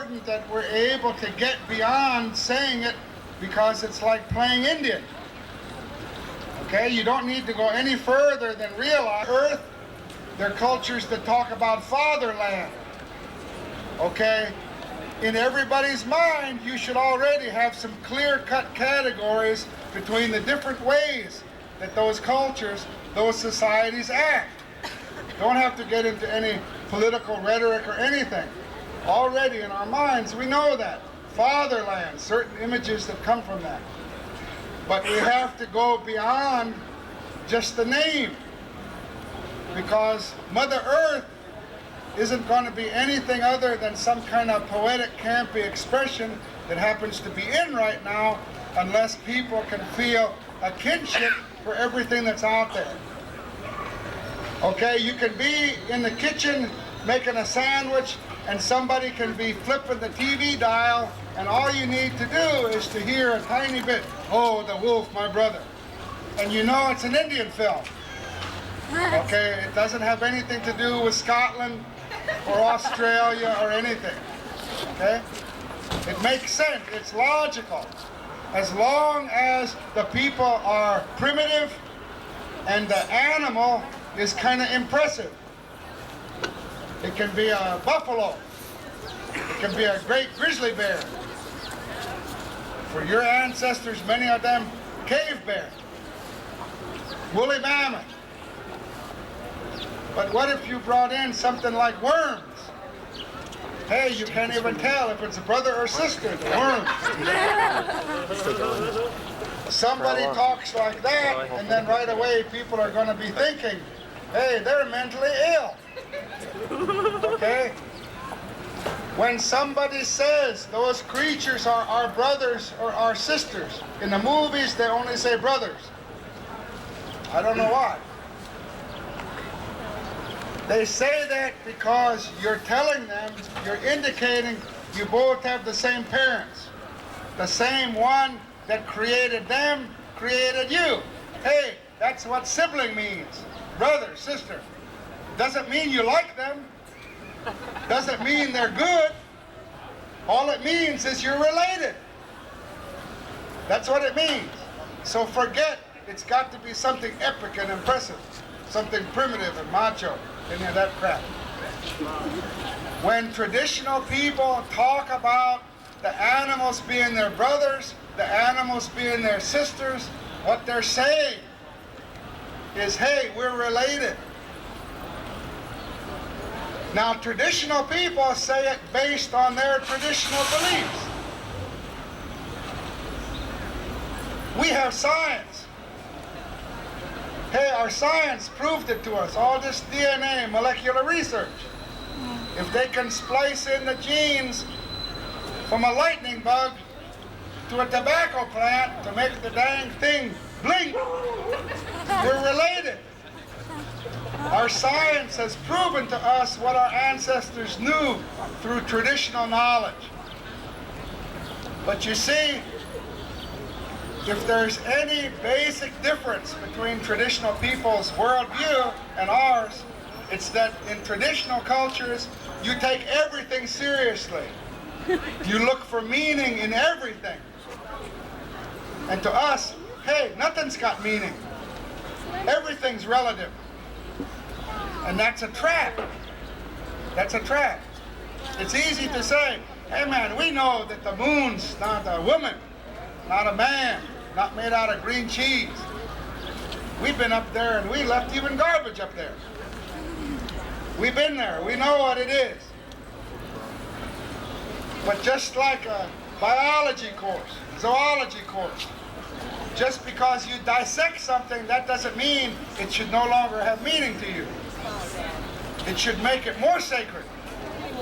important that we're able to get beyond saying it, because it's like playing Indian. Okay, you don't need to go any further than realize Earth, there are cultures that talk about fatherland. Okay, in everybody's mind, you should already have some clear-cut categories between the different ways that those cultures, those societies act. Don't have to get into any political rhetoric or anything. Already in our minds, we know that. Fatherland, certain images that come from that. But we have to go beyond just the name, because Mother Earth isn't going to be anything other than some kind of poetic, campy expression that happens to be in right now, unless people can feel a kinship for everything that's out there. Okay, you can be in the kitchen making a sandwich, and somebody can be flipping the TV dial, and all you need to do is to hear a tiny bit, "Oh, the wolf, my brother." And you know it's an Indian film. Okay, it doesn't have anything to do with Scotland or Australia or anything. Okay? It makes sense, it's logical. As long as the people are primitive and the animal is kind of impressive. It can be a buffalo. It can be a great grizzly bear. For your ancestors, many of them, cave bear, woolly mammoth. But what if you brought in something like worms? Hey, you can't even tell if it's a brother or sister, the worms. Somebody talks like that, and then right away people are going to be thinking, hey, they're mentally ill. Okay? When somebody says those creatures are our brothers or our sisters, in the movies they only say brothers. I don't know why. They say that because you're telling them, you're indicating you both have the same parents. The same one that created them, created you. Hey, that's what sibling means. Brother, sister. Doesn't mean you like them. Doesn't mean they're good. All it means is you're related. That's what it means. So forget it's got to be something epic and impressive. Something primitive and macho. Any of that crap. When traditional people talk about the animals being their brothers, the animals being their sisters, what they're saying is, hey, we're related. Now, traditional people say it based on their traditional beliefs. We have science. Hey, our science proved it to us, all this DNA, molecular research. If they can splice in the genes from a lightning bug to a tobacco plant to make the dang thing blink, we're related. Our science has proven to us what our ancestors knew through traditional knowledge. But you see, if there's any basic difference between traditional people's worldview and ours, it's that in traditional cultures, you take everything seriously. You look for meaning in everything. And to us, hey, nothing's got meaning. Everything's relative. And that's a trap. That's a trap. It's easy to say, hey man, we know that the moon's not a woman, not a man, not made out of green cheese. We've been up there and we left even garbage up there. We've been there, we know what it is. But just like a biology course, zoology course, just because you dissect something, that doesn't mean it should no longer have meaning to you. It should make it more sacred.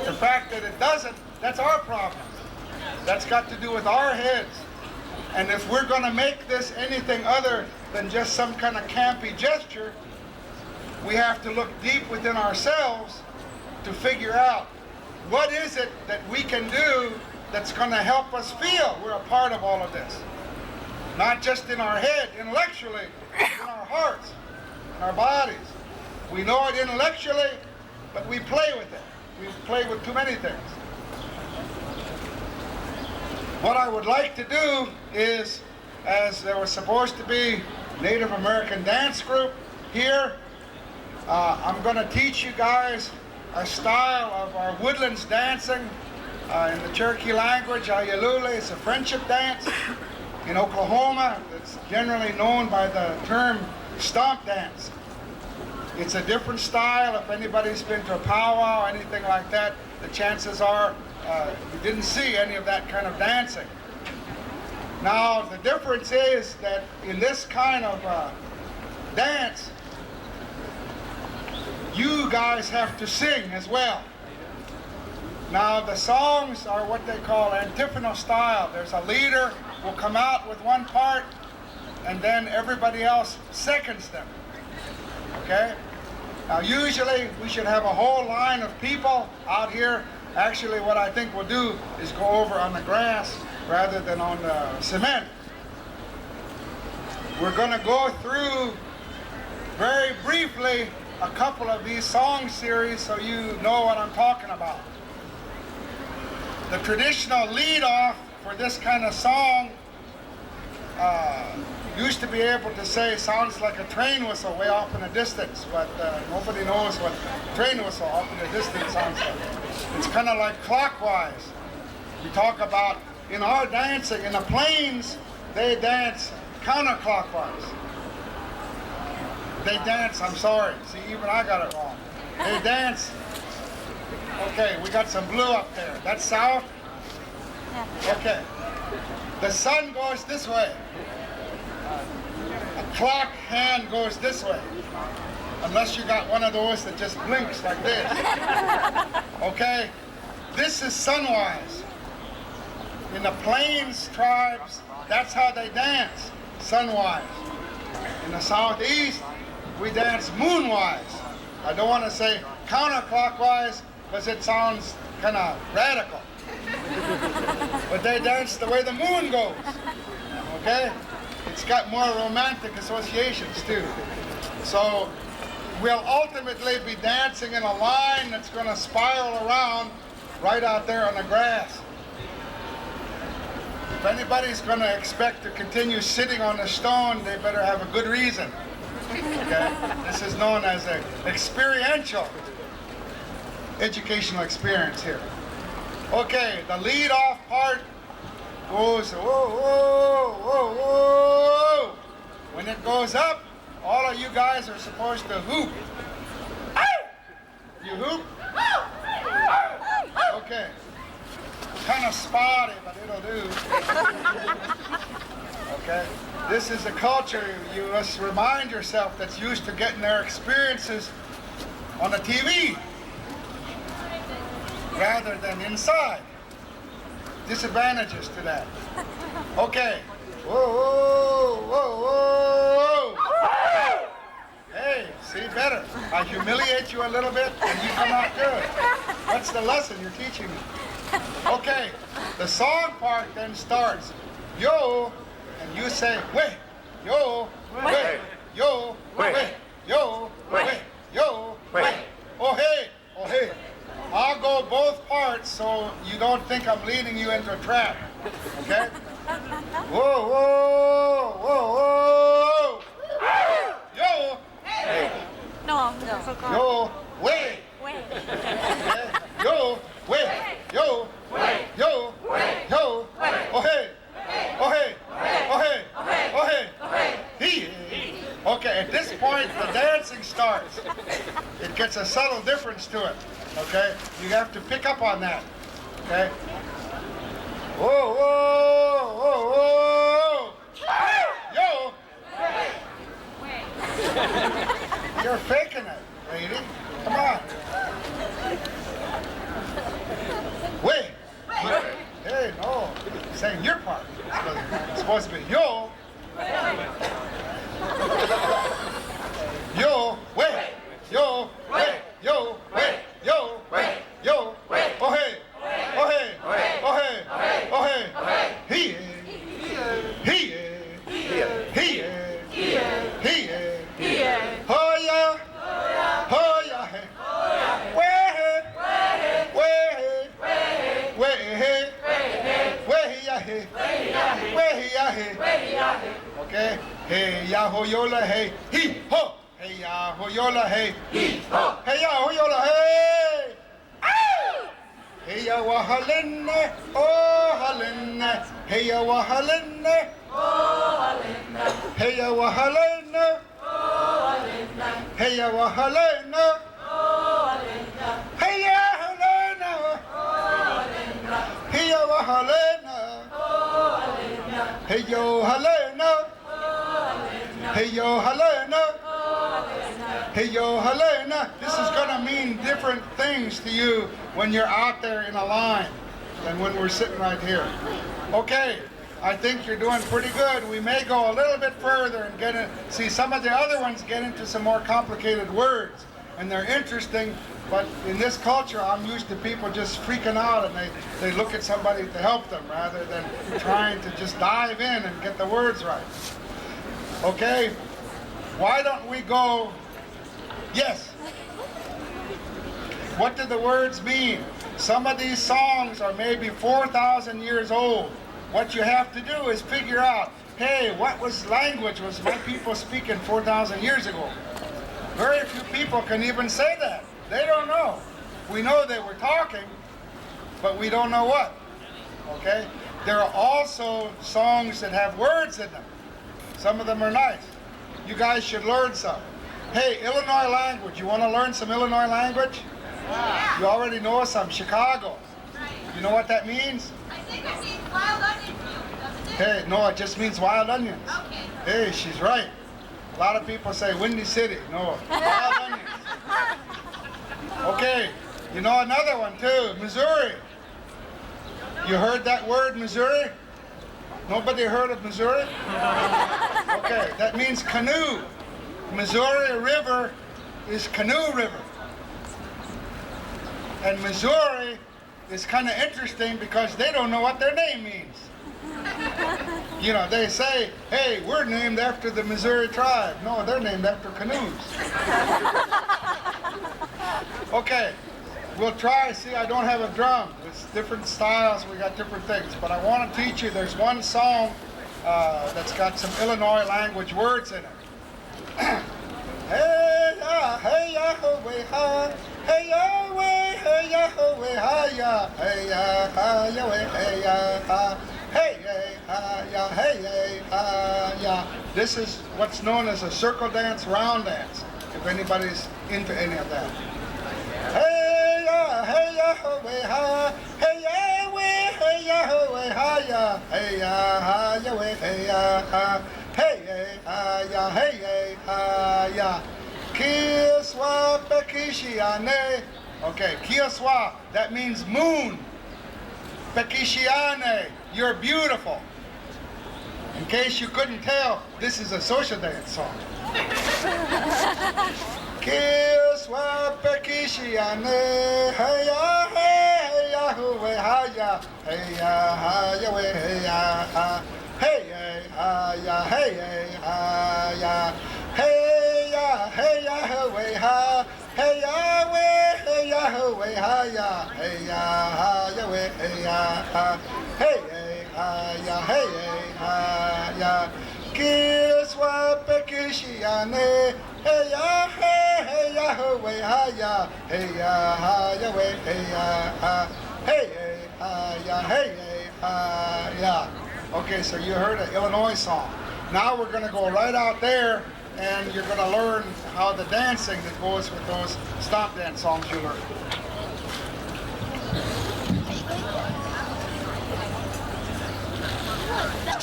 The fact that it doesn't, that's our problem. That's got to do with our heads. And if we're going to make this anything other than just some kind of campy gesture, we have to look deep within ourselves to figure out what is it that we can do that's going to help us feel we're a part of all of this. Not just in our head, intellectually, in our hearts, in our bodies. We know it intellectually, but we play with it. We play with too many things. What I would like to do is, as there was supposed to be Native American dance group here, I'm going to teach you guys a style of our woodlands dancing. In the Cherokee language, Ayalule is a friendship dance. In Oklahoma, it's generally known by the term stomp dance. It's a different style. If anybody's been to a powwow or anything like that, the chances are you didn't see any of that kind of dancing. Now, the difference is that in this kind of dance, you guys have to sing as well. Now, the songs are what they call antiphonal style. There's a leader who will come out with one part, and then everybody else seconds them. Okay? Now, usually we should have a whole line of people out here. Actually, what I think we'll do is go over on the grass rather than on the cement. We're going to go through very briefly a couple of these song series so you know what I'm talking about. The traditional lead-off for this kind of song used to be able to say sounds like a train whistle way off in the distance, but nobody knows what train whistle off in the distance sounds like. It's kind of like clockwise. We talk about in our dancing, in the plains, they dance counterclockwise. They dance, I'm sorry, see, even I got it wrong. They dance, okay, we got some blue up there. That's south? Okay. The sun goes this way. A clock hand goes this way. Unless you got one of those that just blinks like this. Okay? This is sunwise. In the plains tribes, that's how they dance, sunwise. In the southeast, we dance moonwise. I don't want to say counterclockwise because it sounds kind of radical. But they dance the way the moon goes. Okay? It's got more romantic associations too. So we'll ultimately be dancing in a line that's going to spiral around right out there on the grass. If anybody's going to expect to continue sitting on the stone, they better have a good reason. Okay? This is known as an experiential educational experience here. Okay, the lead-off part goes whoa, whoa, whoa, whoa. When it goes up, all of you guys are supposed to hoop. You hoop? Okay. Kind of spotty, but it'll do. Okay. This is a culture you must remind yourself that's used to getting their experiences on the TV rather than inside. Disadvantages to that. Okay. Whoa, whoa, whoa, whoa. Hey, see better. I humiliate you a little bit and you come out good. That's the lesson you're teaching me. Okay, the song part then starts. Yo, and you say, wait, yo, wait, yo, wait, yo, wait, yo, wait. Oh hey, oh hey. I'll go both parts so you don't think I'm leading you into a trap. Okay? Whoa, whoa, whoa, whoa. Yo. Hey. No. Yo, wait. Okay? Yo, wait. Yo, yo, yo. Oh hey. Oh hey. Oh hey. Oh hey. He. Okay, at this point the dancing starts. It gets a subtle difference to it. Okay? You have to pick up on that. Okay? Whoa, whoa, whoa, whoa. Yo. You're faking it, lady. Come on. Wait. Hey, no. Saying your part. It's supposed to be yo. Yo, wait. Yo, wait. Yo, wait. Yo, wait. Yo, wait. Oh hey. Oh hey. Oh hey. Oh hey. He is. He is. He is. He is. He is. Oh yeah. Oh yeah. Way. Way. Way. Way. Way. Yeah. he. Way ya he. Okay. Hey ya ho yola hey. He ho. Hey ya ho yola hey. He ho. Hey ya ho yola hey. Hey ya wa halenne. Oh halenne. Hey ya wa halenne. Oh halenne. Hey ya wa halenne. Oh halenne. Hey ya wa halenne. Hey ya halena, hey ya wa halena, hey yo halena, hey yo halena, hey yo halena. This is gonna mean different things to you when you're out there in a line than when we're sitting right here. Okay, I think you're doing pretty good. We may go a little bit further and get in, see some of the other ones get into some more complicated words, and they're interesting. But in this culture, I'm used to people just freaking out and they look at somebody to help them rather than trying to just dive in and get the words right. Okay? Why don't we go, yes. What do the words mean? Some of these songs are maybe 4,000 years old. What you have to do is figure out, hey, what language was my people speaking 4,000 years ago? Very few people can even say that. They don't know. We know they were talking, but we don't know what. Okay? There are also songs that have words in them. Some of them are nice. You guys should learn some. Hey, Illinois language. You want to learn some Illinois language? Yeah. You already know some. Chicago. Right. You know what that means? I think it means wild onion field, doesn't it? Hey, no, it just means wild onions. Okay. Hey, she's right. A lot of people say Windy City. No, wild onions. Okay, you know another one too, Missouri. You heard that word, Missouri? Nobody heard of Missouri? Okay, that means canoe. Missouri River is Canoe River. And Missouri is kind of interesting because they don't know what their name means. You know, they say, hey, we're named after the Missouri tribe. No, they're named after canoes. Okay, we'll try. See, I don't have a drum. It's different styles. We got different things. But I want to teach you, there's one song that's got some Illinois language words in it. Hey ya, hey ya, ho way ha, hey ya way, hey ya ho way ha ya, hey ya ha ya way, hey ya ha, hey ya, hey ha ya. This is what's known as a circle dance, round dance. If anybody's into any of that. Hey ya ho way ha, hey ya way, hey ya ho way ha ya, hey ya way, hey ya ha. Hey ya, hey ya. Kioswa pekishiane. Okay, kioswa, that means moon. Pekishiane, you're beautiful. In case you couldn't tell, this is a social dance song. Kioswa pekishiane. Hey ya, huwe ha ya. Hey ya, we, hey ya. Hey ya, hey ya, hey ya, way ha, hey ya, way, hey ya, way ha ya, hey ya, way, hey ya, hey ya, Kioswa pekishiane, hey ya, way ha ya, hey ya, way, hey ya. Okay, so you heard an Illinois song. Now we're going to go right out there and you're going to learn how the dancing that goes with those stop dance songs you learned.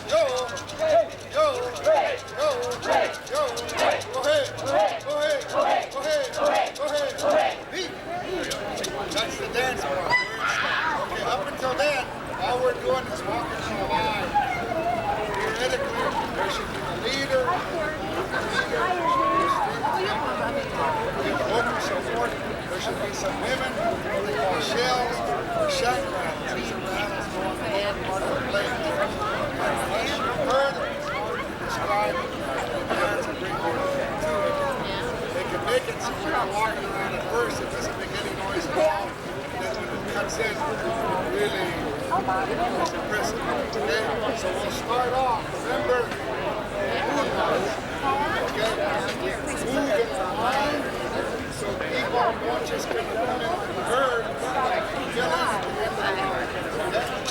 Yo, hey, yo, hey, yo, hey, yo, hey, go ahead, go ahead, go ahead, go ahead, go ahead, go ahead. That's the dance part. Okay, up until then, all we're doing is walking in a line. Theoretically, there should be the leader, so forth. There should be some women, what they call shells, or shack rattles. These are rattles going along part of the plate. Unless you further describe it, the hands will bring more to it. They can make it so when you're walking around at first, it doesn't make any noise at all. And then when it cuts in, really prison. Okay? So we'll start off. Remember, movement. Okay? Move in our mind. So people don't just kind of come into the herd, like kill us at the end of the line. Okay?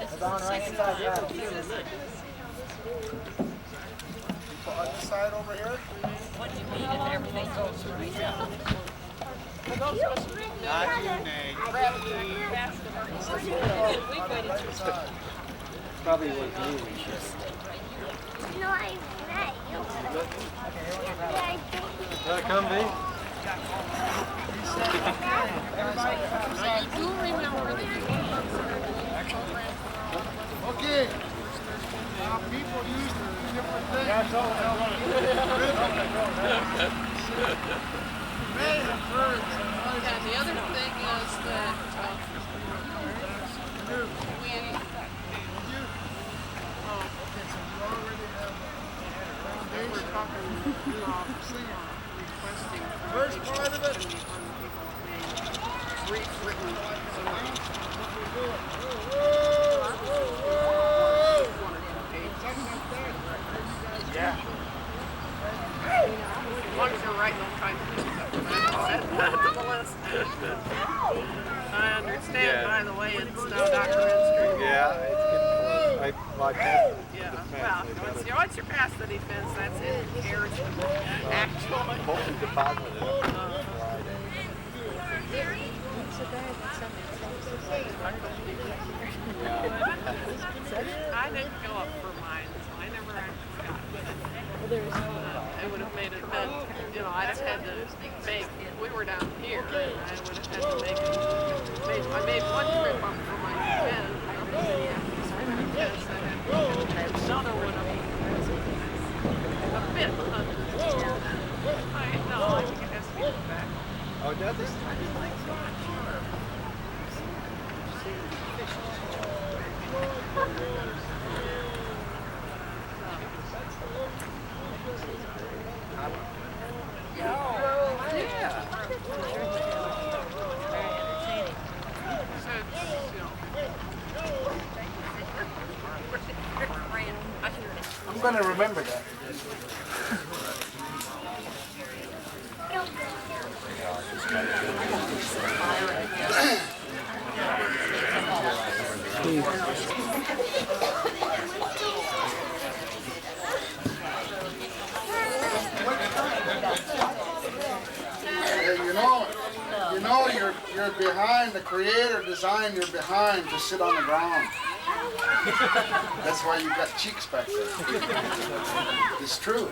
It's on right inside out. On this side over here? What do you mean if everything goes right? Probably was you. No, I met you. Let it come, B? You remember Okay. Now people use different things. And the other thing is that we were talking requesting First part of it. rewritten Yeah. as long as you're writing all kinds of things up. Add that to the list. I understand, by the way, it's no documentary. Yeah, it's good. I passed Yeah, the well, defense. once you're past the defense, that's it. Actually. Hopefully deposited on Friday. I didn't go up for mine, so I never actually got it. It would have made it meant, I'd have had to make, we were down here, and I would have had to I made one trip up for my defense. Yes, I had another one a bit under. I know, I think it has to be back. Oh, does it? I'm going to remember that. You're behind the creator design. You're behind to sit on the ground. That's why you got cheeks back there. It's true.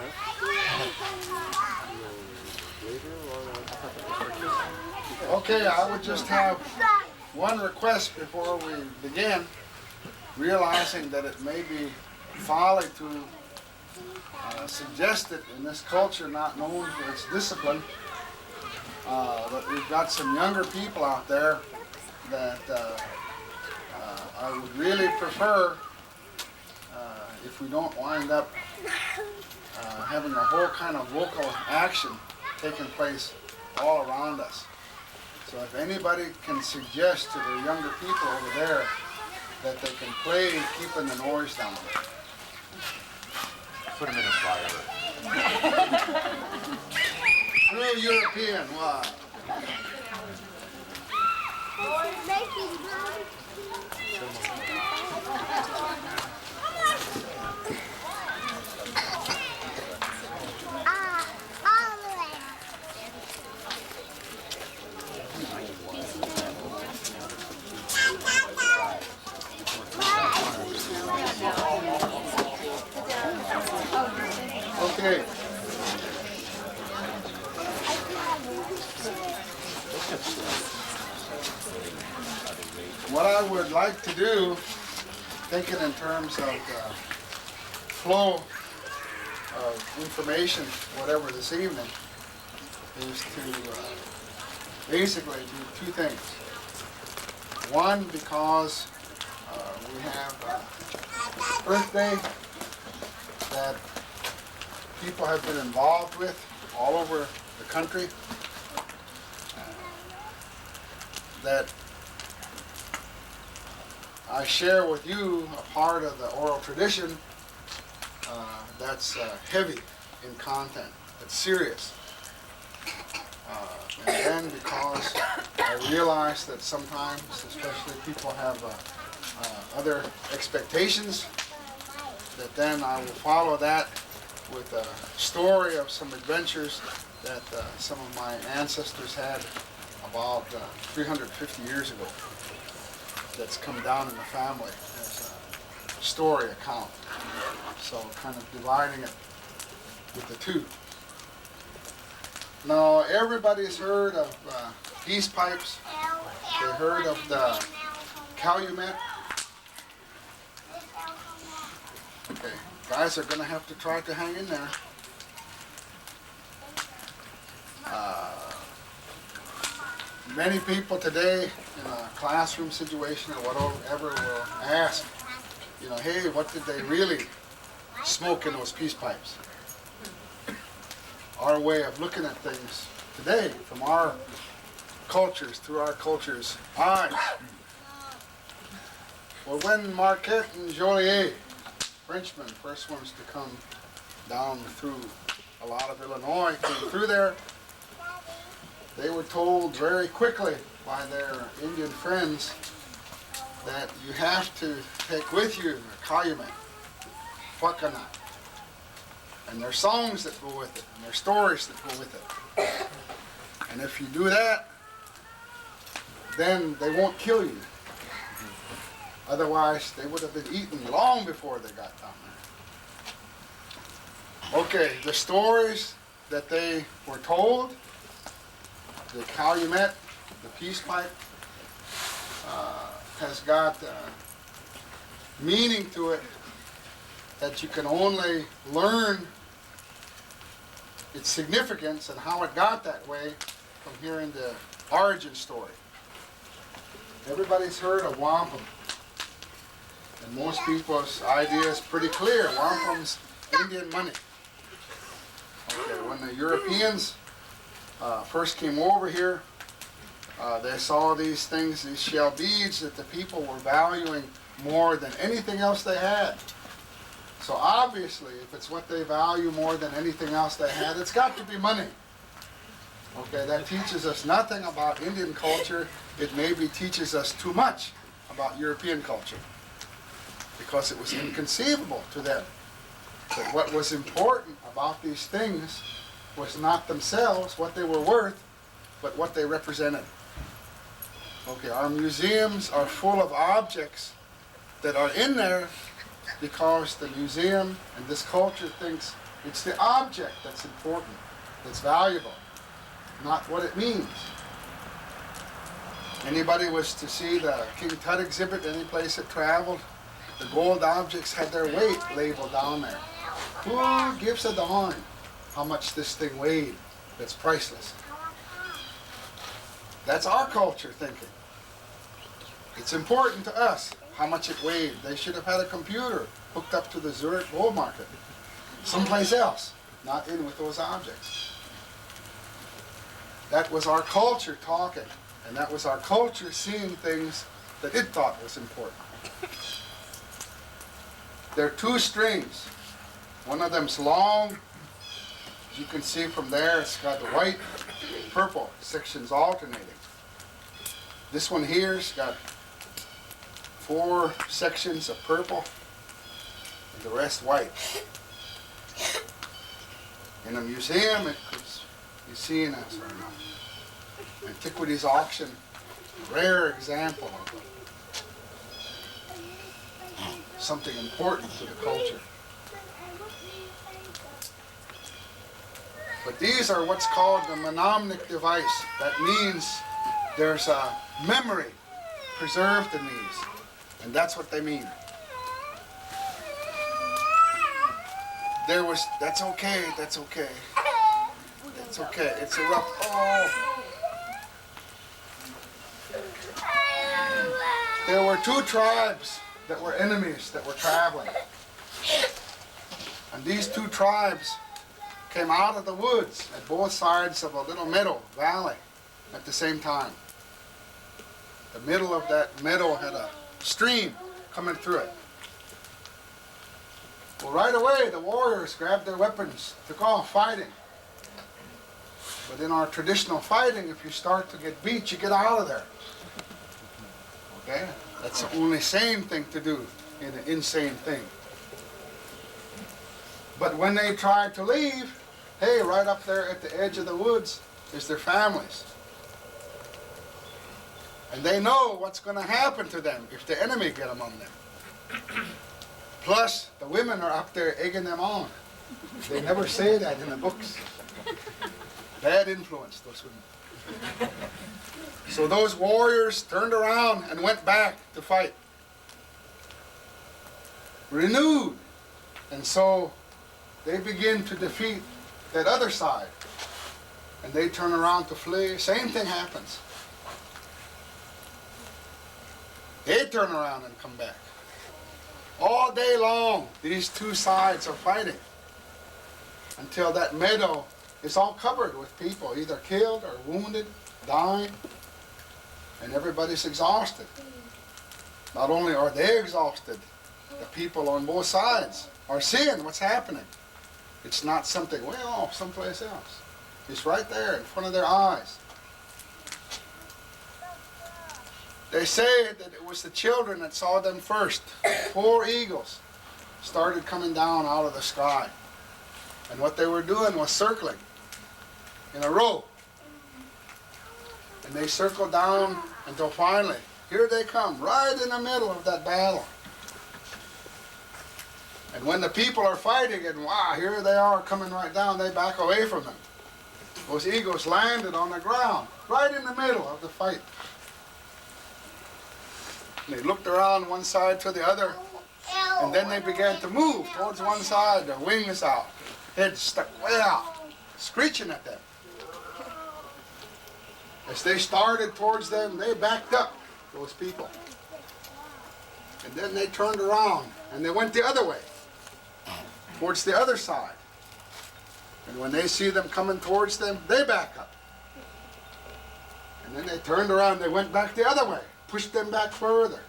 Okay, I would just have one request before we begin, realizing that it may be folly to suggest it in this culture not known for its discipline. That we've got some younger people out there that I would really prefer if we don't wind up having a whole kind of vocal action taking place all around us. So if anybody can suggest to the younger people over there that they can play keeping the noise down. Put them in a fire. True European, wow. Okay. What I would like to do, thinking in terms of flow of information, whatever this evening, is to basically do two things. One, because we have Earth Day that people have been involved with all over the country, that I share with you a part of the oral tradition that's heavy in content, it's serious. realize that sometimes, especially people have other expectations, that then I will follow that with a story of some adventures that some of my ancestors had about 350 years ago. That's come down in the family as a story account. So kind of dividing it with the two. Now everybody's heard of peace pipes. They heard of the calumet. Okay, guys are going to have to try to hang in there. Many people today in a classroom situation or whatever will ask, you know, hey, what did they really smoke in those peace pipes? Our way of looking at things today from our cultures, through our culture's eyes. Well, when Marquette and Joliet, Frenchmen, first ones to come down through a lot of Illinois, came through there, they were told very quickly by their Indian friends that you have to take with you a calumet, whakanut, and their songs that go with it, and their stories that go with it. And if you do that, then they won't kill you. Otherwise, they would have been eaten long before they got down there. Okay, the stories that they were told, the calumet, the peace pipe, has got meaning to it that you can only learn its significance and how it got that way from hearing the origin story. Everybody's heard of wampum. And most people's idea is pretty clear. Wampum's Indian money. Okay, when the Europeans first came over here, they saw these things, these shell beads that the people were valuing more than anything else they had. So obviously, if it's what they value more than anything else they had, it's got to be money. Okay, that teaches us nothing about Indian culture. It maybe teaches us too much about European culture, because it was inconceivable to them that what was important about these things was not themselves, what they were worth, but what they represented. Okay, our museums are full of objects that are in there because the museum and this culture thinks it's the object that's important, that's valuable, not what it means. Anybody was to see the King Tut exhibit any place it traveled, the gold objects had their weight labeled down there. Who gives a darn how much this thing weighed? That's priceless. That's our culture thinking. It's important to us how much it weighed. They should have had a computer hooked up to the Zurich gold market, someplace else, not in with those objects. That was our culture talking, and that was our culture seeing things that it thought was important. There are two strings. One of them's long. As you can see from there, it's got the white, purple sections alternating. This one here's got 4 sections of purple and the rest white. In a museum, it could be seen as an antiquities auction, a rare example of something important to the culture. But these are what's called the mnemonic device. That means there's a memory preserved in these. And that's what they mean. That's okay, that's okay. That's okay, it's a rough, oh. There were 2 tribes that were enemies that were traveling. And these 2 tribes came out of the woods at both sides of a little meadow, valley, at the same time. The middle of that meadow had a stream coming through it. Well, right away, the warriors grabbed their weapons, took off fighting. But in our traditional fighting, if you start to get beat, you get out of there. Okay? That's the only sane thing to do in an insane thing. But when they try to leave, hey, right up there at the edge of the woods is their families. And they know what's going to happen to them if the enemy get among them. Plus, the women are up there egging them on. They never say that in the books. Bad influence, those women. So those warriors turned around and went back to fight. Renewed. And so they begin to defeat that other side. And they turn around to flee. Same thing happens. They turn around and come back. All day long, these two sides are fighting until that meadow is all covered with people, either killed or wounded, dying, and everybody's exhausted. Not only are they exhausted, the people on both sides are seeing what's happening. It's not something way off someplace else. It's right there in front of their eyes. They say that it was the children that saw them first. 4 eagles started coming down out of the sky. And what they were doing was circling in a row. And they circled down until finally, here they come, right in the middle of that battle. And when the people are fighting and wow, here they are coming right down, they back away from them. Those eagles landed on the ground, right in the middle of the fight. And they looked around one side to the other, and then they began to move towards one side, their wings out, heads stuck way out, screeching at them. As they started towards them, they backed up, those people. And then they turned around, and they went the other way, towards the other side. And when they see them coming towards them, they back up. And then they turned around, they went back the other way, pushed them back further.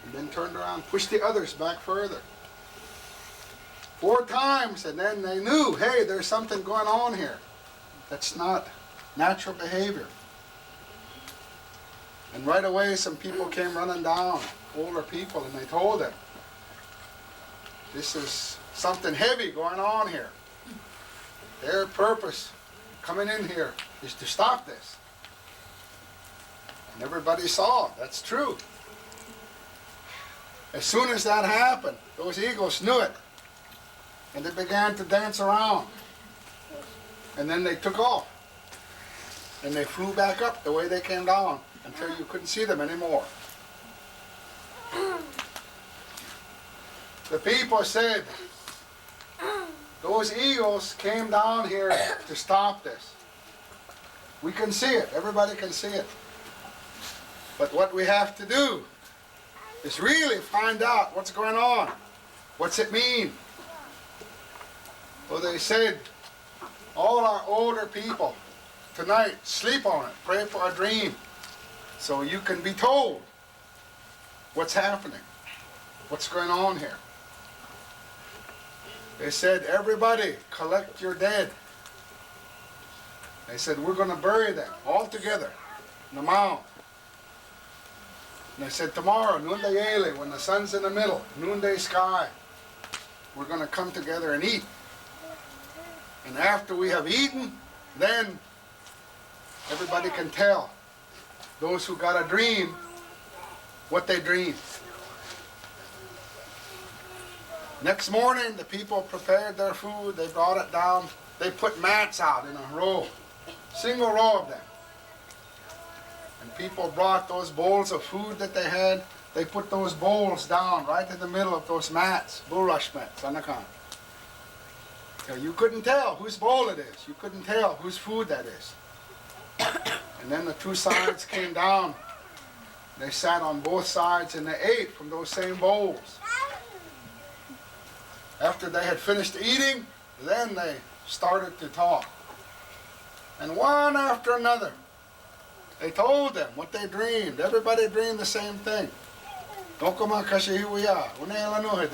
And then turned around, pushed the others back further. 4 times, and then they knew, hey, there's something going on here. That's not natural behavior. And right away, some people came running down, older people, and they told them, this is something heavy going on here. Their purpose coming in here is to stop this. And everybody saw it. That's true. As soon as that happened, those eagles knew it. And they began to dance around. And then they took off. And they flew back up the way they came down until you couldn't see them anymore. The people said, those eagles came down here to stop this. We can see it. Everybody can see it. But what we have to do is really find out what's going on. What's it mean? Well, they said, all our older people tonight, sleep on it. Pray for a dream. So you can be told what's happening. What's going on here. They said, everybody, collect your dead. They said, we're going to bury them all together in the mound. And they said, tomorrow, noonday yele, when the sun's in the middle, noonday sky, we're going to come together and eat. And after we have eaten, then everybody can tell those who got a dream what they dreamed. Next morning, the people prepared their food. They brought it down. They put mats out in a row, single row of them. And people brought those bowls of food that they had. They put those bowls down right in the middle of those mats, bulrush mats, anakan. You couldn't tell whose bowl it is. You couldn't tell whose food that is. And then the 2 sides came down. They sat on both sides and they ate from those same bowls. After they had finished eating, then they started to talk. And one after another, they told them what they dreamed. Everybody dreamed the same thing. The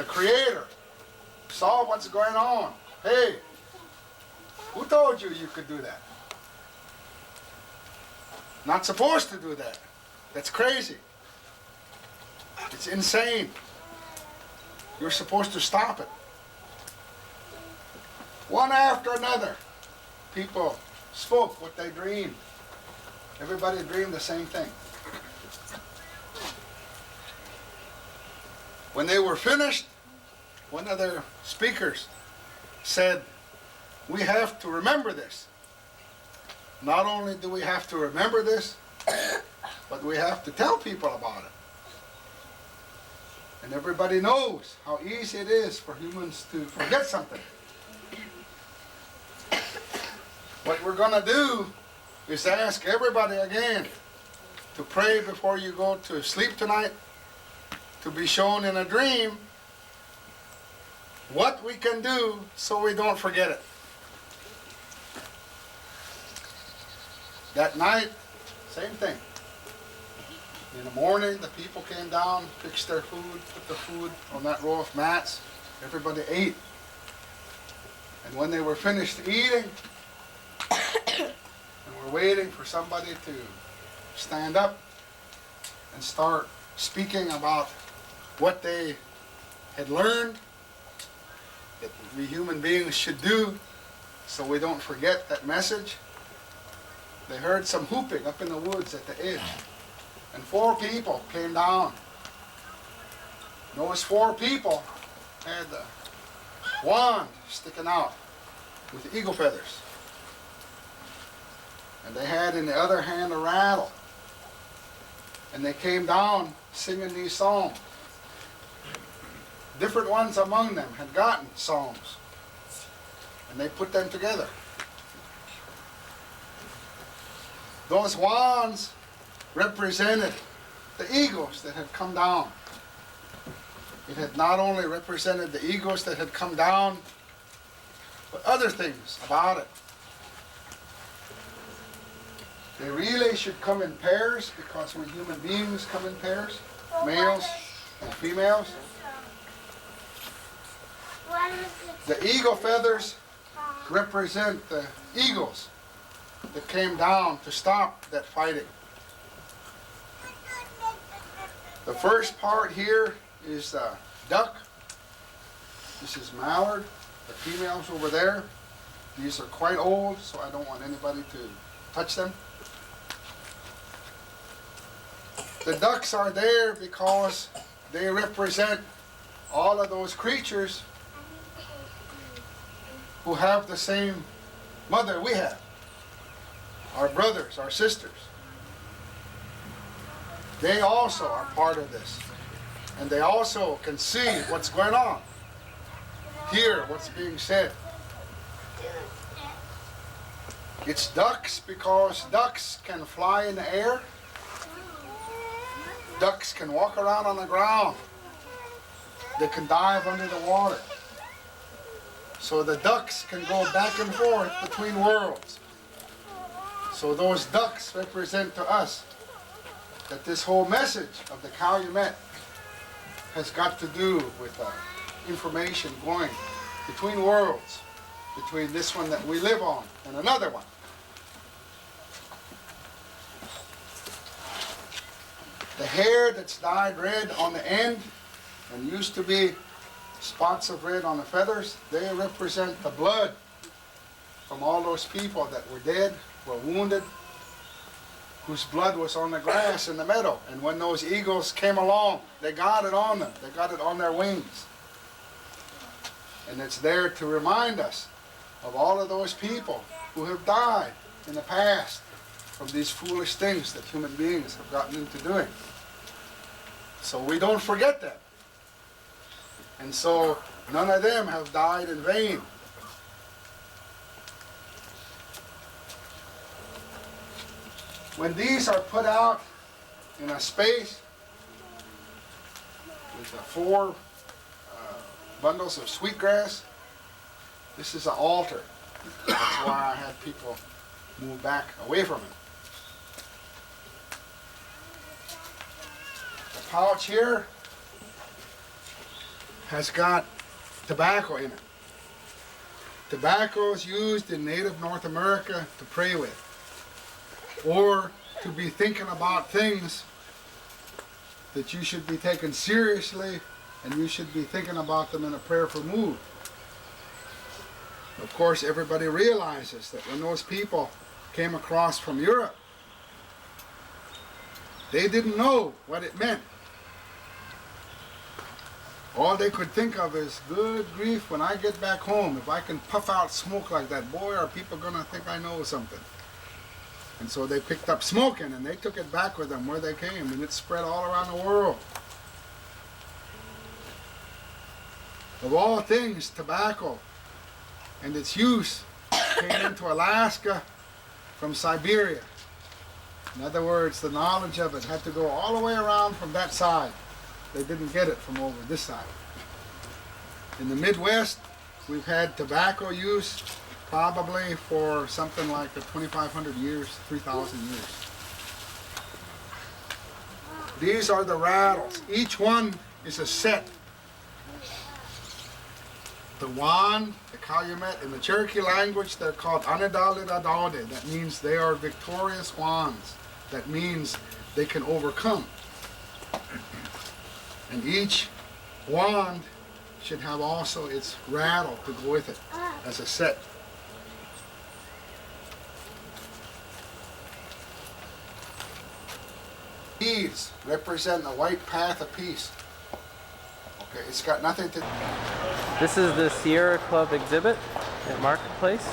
Creator saw what's going on. Hey, who told you you could do that? Not supposed to do that. That's crazy. It's insane. You're supposed to stop it. One after another, people spoke what they dreamed. Everybody dreamed the same thing. When they were finished, one of their speakers said, we have to remember this. Not only do we have to remember this, but we have to tell people about it. And everybody knows how easy it is for humans to forget something. What we're going to do is ask everybody again to pray before you go to sleep tonight, to be shown in a dream what we can do so we don't forget it. That night, same thing. In the morning, the people came down, fixed their food, put the food on that row of mats. Everybody ate. And when they were finished eating, and we're waiting for somebody to stand up and start speaking about what they had learned that we human beings should do so we don't forget that message, they heard some whooping up in the woods at the edge. And 4 people came down. Those 4 people had the wand sticking out with eagle feathers. And they had in the other hand a rattle. And they came down singing these songs. Different ones among them had gotten songs. And they put them together. Those wands represented the eagles that had come down. It had not only represented the eagles that had come down, but other things about it. They really should come in pairs because when human beings come in pairs, males and females, the eagle feathers represent the eagles that came down to stop that fighting. The first part here is the duck. This is mallard. The females over there. These are quite old, so I don't want anybody to touch them. The ducks are there because they represent all of those creatures who have the same mother we have. Our brothers, our sisters. They also are part of this. And they also can see what's going on. Hear what's being said. It's ducks because ducks can fly in the air. Ducks can walk around on the ground. They can dive under the water. So the ducks can go back and forth between worlds. So those ducks represent to us that this whole message of the Calumet has got to do with information going between worlds, between this one that we live on and another one. The hair that's dyed red on the end and used to be spots of red on the feathers, they represent the blood from all those people that were dead, were wounded, whose blood was on the grass in the meadow. And when those eagles came along, they got it on them. They got it on their wings. And it's there to remind us of all of those people who have died in the past from these foolish things that human beings have gotten into doing. So we don't forget them. And so none of them have died in vain. When these are put out in a space with the 4 bundles of sweetgrass, this is an altar. That's why I had people move back away from it. The pouch here has got tobacco in it. Tobacco is used in native North America to pray with, or to be thinking about things that you should be taken seriously, and you should be thinking about them in a prayerful mood. Of course, everybody realizes that when those people came across from Europe, they didn't know what it meant. All they could think of is, good grief, when I get back home, if I can puff out smoke like that, boy, are people going to think I know something. And so they picked up smoking and they took it back with them where they came, and it spread all around the world. Of all things, tobacco and its use came into Alaska from Siberia. In other words, the knowledge of it had to go all the way around from that side. They didn't get it from over this side. In the Midwest, we've had tobacco use probably for something like 2,500 years, 3,000 years. These are the rattles. Each one is a set. The wand, the calumet, in the Cherokee language, they're called anidalidadaude. That means they are victorious wands. That means they can overcome. And each wand should have also its rattle to go with it as a set. These represent the white path of peace. Okay, it's got nothing to... This is the Sierra Club exhibit at Marketplace.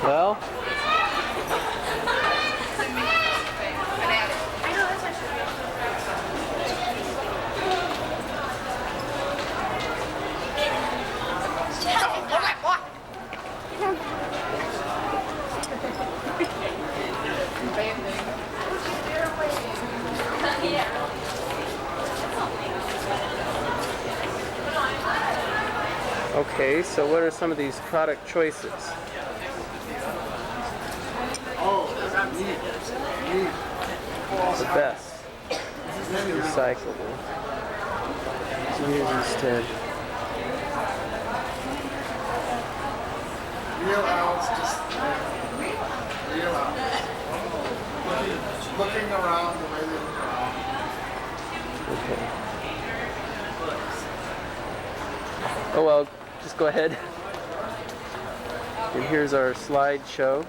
Well, okay, so what are some of these product choices? The best. Recyclable. Use instead. Real owls, just real owls. Looking around the way they look around. Okay. Oh well, just go ahead. And here's our slideshow.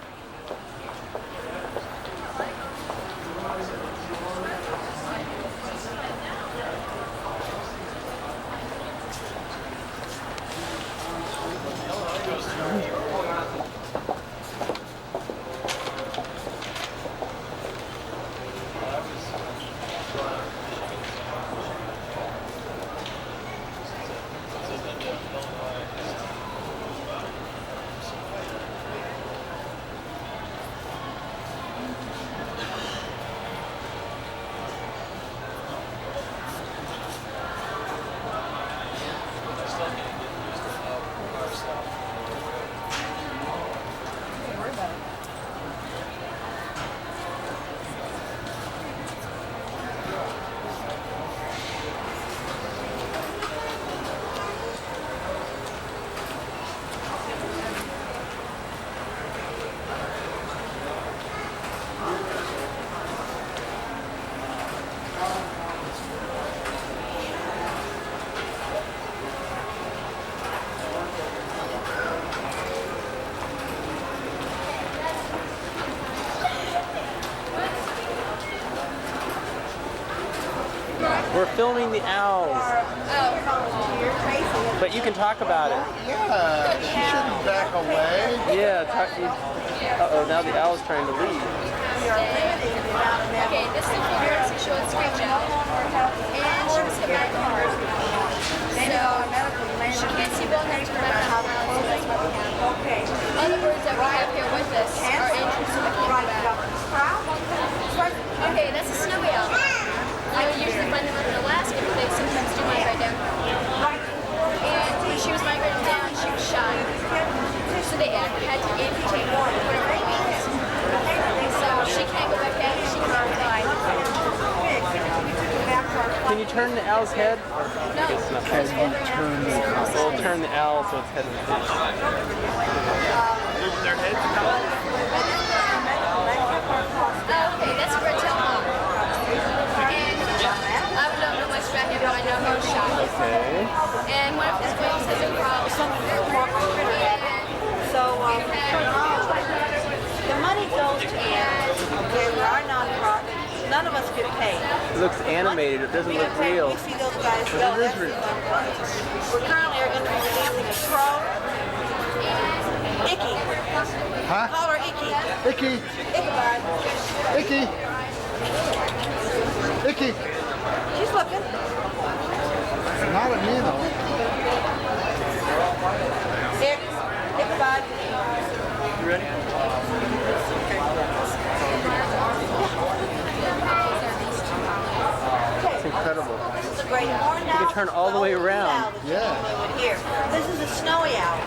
We're filming the owls. But you can talk about it. Yeah, she shouldn't back away. Yeah, talk. Uh-oh, now the owl's trying to leave. Okay, this is the first to show its scratch out. And she was hit by a car. So, she can't see well enough to remember how to so that's why we have. Okay. Other birds that we have here with us are injured, so we can't go back. Okay, that's a snowy owl. I would usually find them up in Alaska, but they sometimes do migrate down. And when she was migrating down, she was shot. So they had to amputate one of her wings. So she can't go back down, she can't fly. Can you turn the owl's head? No. We'll turn the owl so its head is down. Their heads Okay, that's a red-tailed hawk. And I don't know much about him, but I know he was shot. Okay. And one of his wings has a problem. So the money goes to okay, we are nonprofit. None of us get paid. It looks animated. It doesn't look real. You see those guys go. That's the nonprofit. We're currently going to be releasing a crow. Icky. Huh? Call her Icky. Icky, Ichabod. Icky, Icky. She's looking. Not at me though. Here. Ichabod. You ready? It's incredible. This is a great horned owl. You can turn all the way around. Yeah. Here. This is a snowy owl.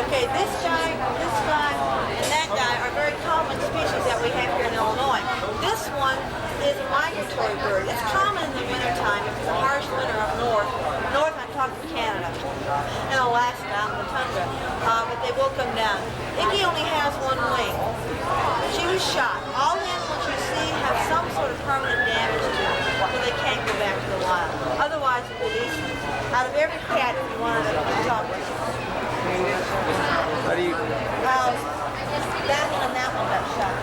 Okay, this guy, and that guy are very common species that we have here in Illinois. This one is a migratory bird. It's common in the wintertime. It's a harsh winter up north. North, I'm talking Canada. And Alaska, out in the tundra. But they will come down. Iggy only has one wing. She was shot. All the animals you see have some sort of permanent damage to them, so they can't go back to the wild. Otherwise, we release them. Out of every cat, if you wanted to talk to, How do you... that one and that one got shot.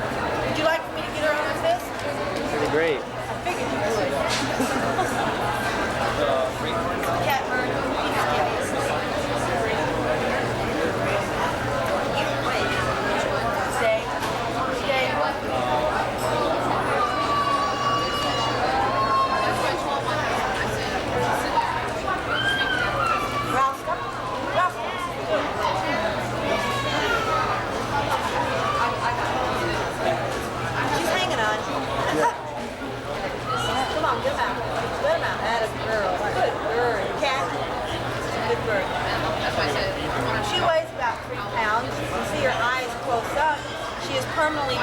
Would you like for me to get her on with this? That'd be great. I figured you would. Cat bird, Stay. Stay. Ralston. Ralston. She's hanging on. Come on, get him out. Let him out. That is a girl. Good bird. Cat. Good bird. She weighs about 3 pounds. You can see her eyes close up. She has permanently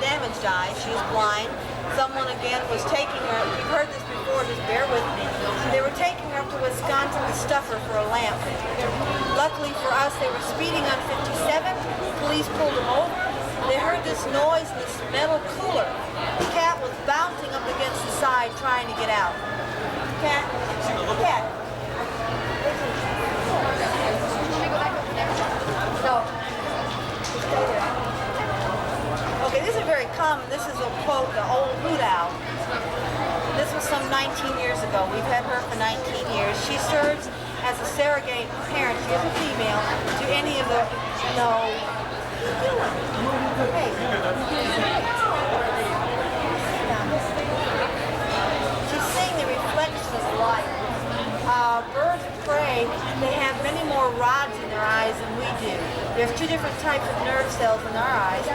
damaged eyes. She is blind. Someone again was taking her. You've heard this before, just bear with me. They were taking her up to Wisconsin to stuff her for a lamp. Luckily for us, they were speeding on 57. Police pulled them over. They heard this noise in this metal cooler. The cat was bouncing up against the side trying to get out. Cat? Cat? No. Stay there. Okay, these are very common. This is a quote, the old hoot owl. This was some 19 years ago. We've had her for 19 years. She serves as a surrogate parent. She is a female to any of the, no. Hey. She's seeing the reflection of light. Birds of prey, they have many more rods in their eyes than we do. There's 2 different types of nerve cells in our eyes.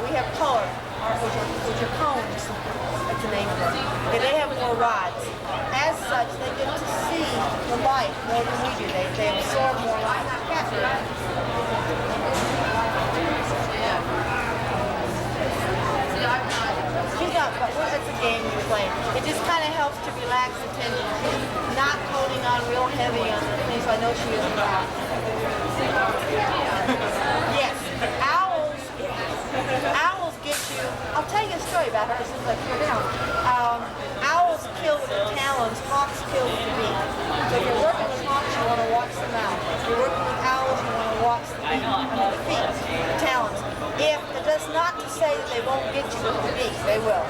We have color, which are cones. That's the name of them. Okay, they have more rods. As such, they get to see the light more than we do. They absorb more light. She's not, but it's a game we play. It just kind of helps to relax the tension. Not holding on real heavy on the thing, so I know she isn't wrong. Yes, owls get you. I'll tell you a story about her as soon as I put her down. Owls kill with their talons, hawks kill with the beak. So if you're working with hawks, you want to watch the mouth. If you're working with owls, you want to watch the beak. The feet, the talons. If it does not to say that they won't get you with the beak, they will.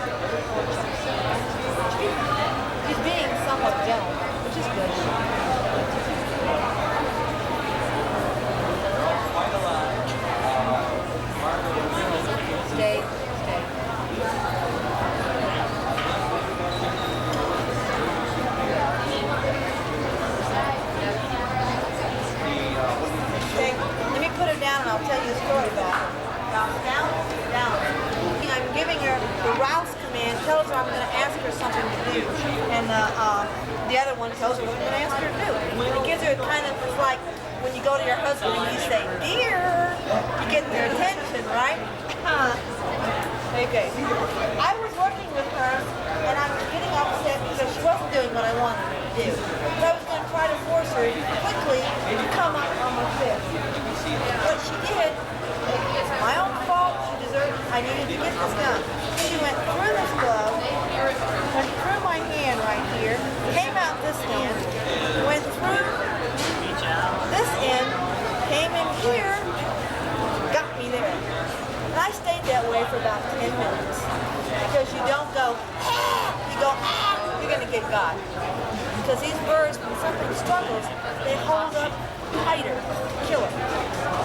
And the other one tells her what you're going to ask her to do. It gives her kind of, it's like when you go to your husband and you say, dear, you get their attention, right? Okay. I was working with her and I was getting upset because she wasn't doing what I wanted her to do. But I was going to try to force her quickly to come up on my fist. What she did, it's my own fault, she deserved, I needed to get this done. She went through this glove, went through my hand right here, came out this hand, went through this end, came in here, got me there. And I stayed that way for about 10 minutes. Because you don't go, ah, you go, ah, you're going to get got. Because these birds, when something struggles, they hold up tighter, kill it.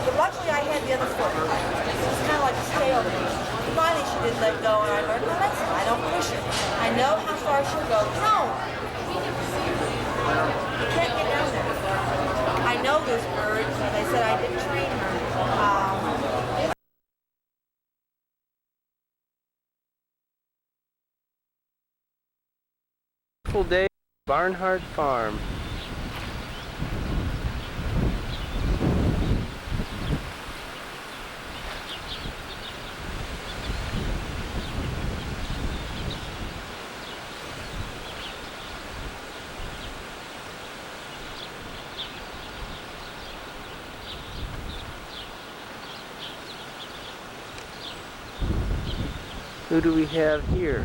But luckily I had the other foot. It's kind of like a stalemate. Finally she did let go and I learned my lesson. I don't push her. I know how far she'll go. No! You can't get down there. I know this bird, and I said I didn't train her. Full day, Barnhart Farm. Who do we have here?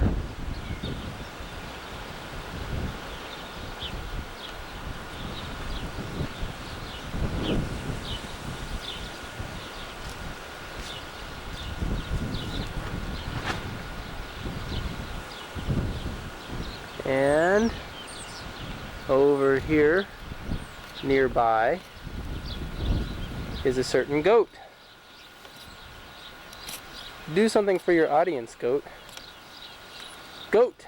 And over here, nearby, is a certain goat. Do something for your audience, goat. Goat!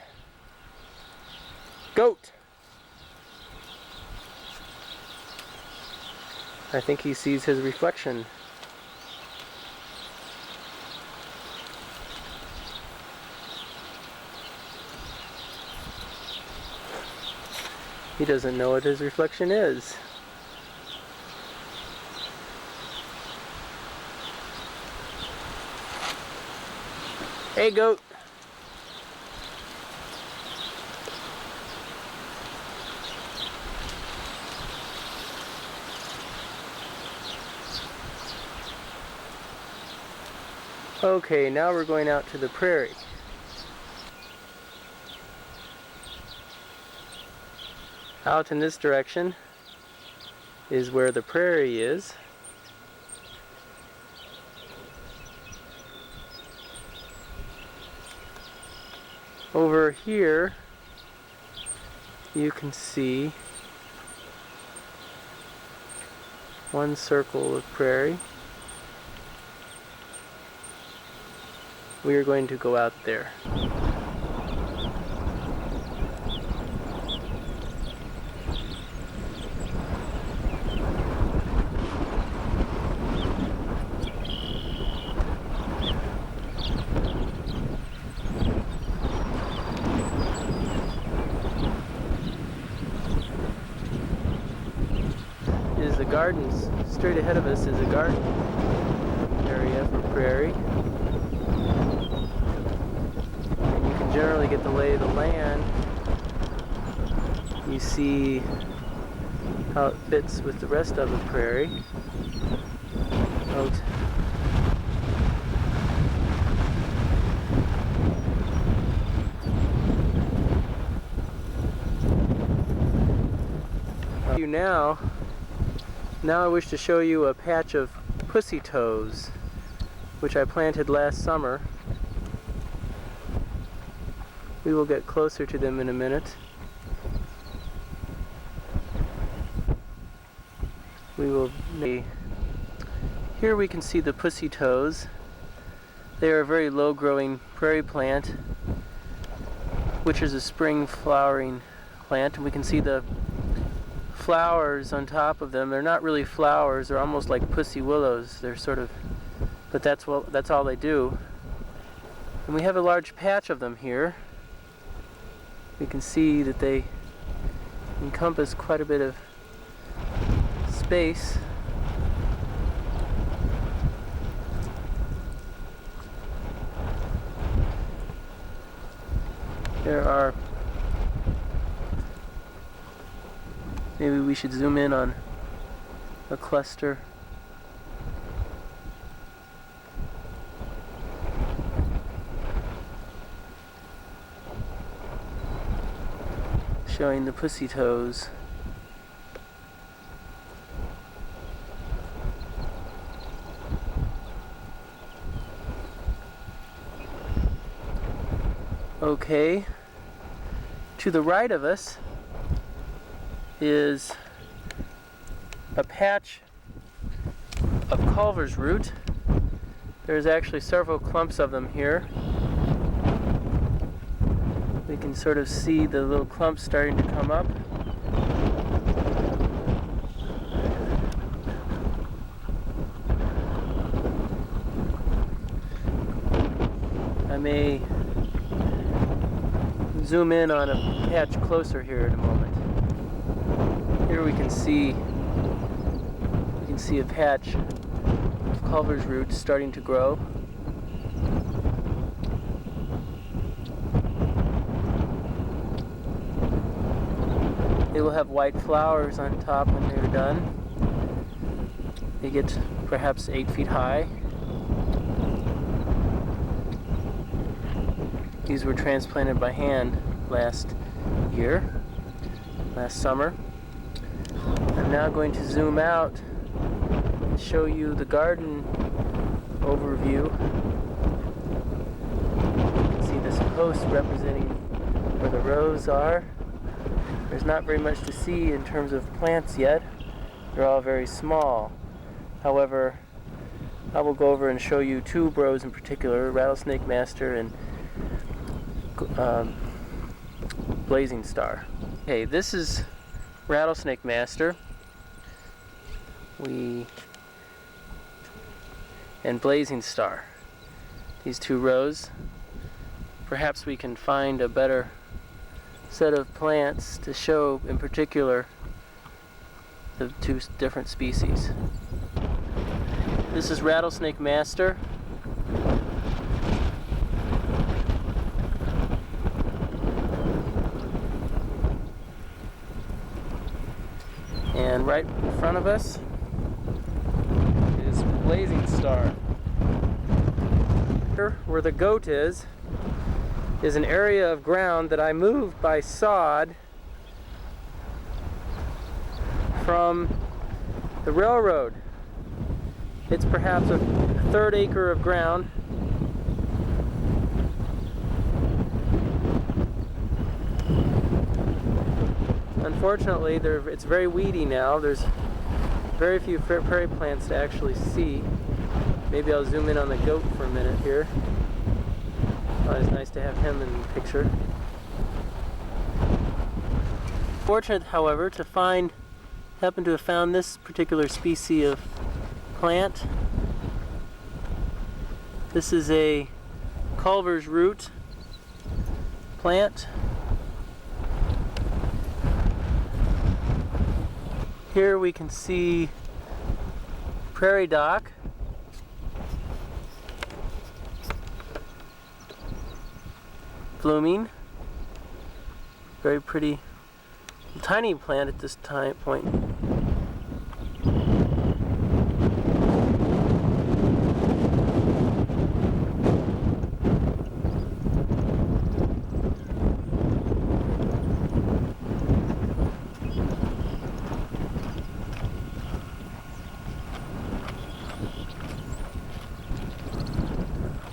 Goat! I think he sees his reflection. He doesn't know what his reflection is. Hey, goat. Okay, now we're going out to the prairie. Out in this direction is where the prairie is. Over here, you can see one circle of prairie. We are going to go out there. The gardens straight ahead of us is a garden area for prairie, and you can generally get the lay of the land. You see how it fits with the rest of the prairie. Now I wish to show you a patch of pussy toes, which I planted last summer. We will get closer to them in a minute. Here we can see the pussy toes. They are a very low-growing prairie plant, which is a spring flowering plant, and we can see the flowers on top of them. They're not really flowers, they're almost like pussy willows. They're sort of, but that's all they do. And we have a large patch of them here. We can see that they encompass quite a bit of space. There are, maybe we should zoom in on a cluster. Showing the pussy toes. Okay, to the right of us is a patch of Culver's root. There's actually several clumps of them here. We can sort of see the little clumps starting to come up. I may zoom in on a patch closer here in a moment. Here we can see a patch of Culver's roots starting to grow. They will have white flowers on top when they're done. They get perhaps 8 feet high. These were transplanted by hand last summer. I'm now going to zoom out and show you the garden overview. You can see this post representing where the rows are. There's not very much to see in terms of plants yet. They're all very small. However, I will go over and show you 2 rows in particular, Rattlesnake Master and Blazing Star. Okay, this is Rattlesnake Master. And Blazing Star. These 2 rows. Perhaps we can find a better set of plants to show in particular the 2 different species. This is Rattlesnake Master. And right in front of us is Blazing Star. Where the goat is an area of ground that I moved by sod from the railroad. It's perhaps a 1/3 acre of ground. Unfortunately, it's very weedy now. There's very few prairie plants to actually see. Maybe I'll zoom in on the goat for a minute here. Oh, it's nice to have him in the picture. Fortunate, however, to happen to have found this particular species of plant. This is a Culver's root plant. Here we can see prairie dock. Blooming. Very pretty, tiny plant at this point.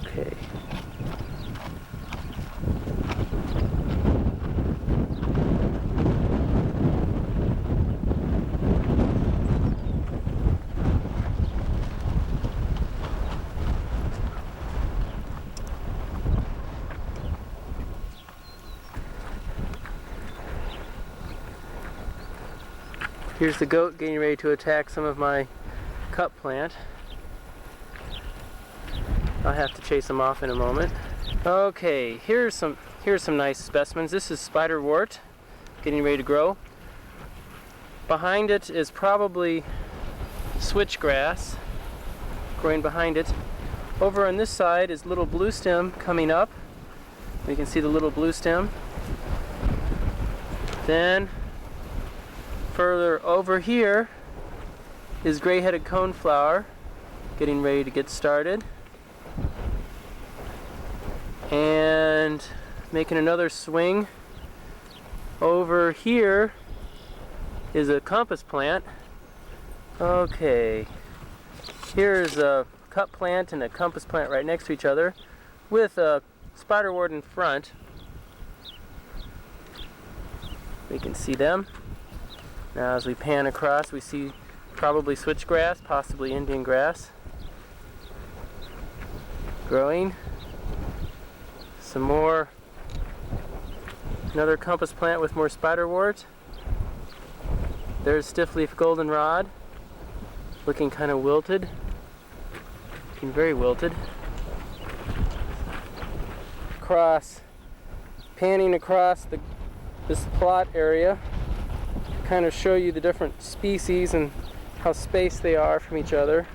Okay. Here's the goat getting ready to attack some of my cup plant. I'll have to chase him off in a moment. Okay, here's Here's some nice specimens. This is spiderwort, getting ready to grow. Behind it is probably switchgrass, growing behind it. Over on this side is little blue stem coming up. We can see the little blue stem. Then further over here is gray-headed coneflower, getting ready to get started. And making another swing. Over here is a compass plant. Okay, here's a cup plant and a compass plant right next to each other with a spiderwort in front. We can see them. Now as we pan across, we see probably switchgrass, possibly Indian grass growing. Some more, another compass plant with more spiderwort. There's stiffleaf goldenrod, looking kind of wilted, looking very wilted. Panning across this plot area to kind of show you the different species and how spaced they are from each other.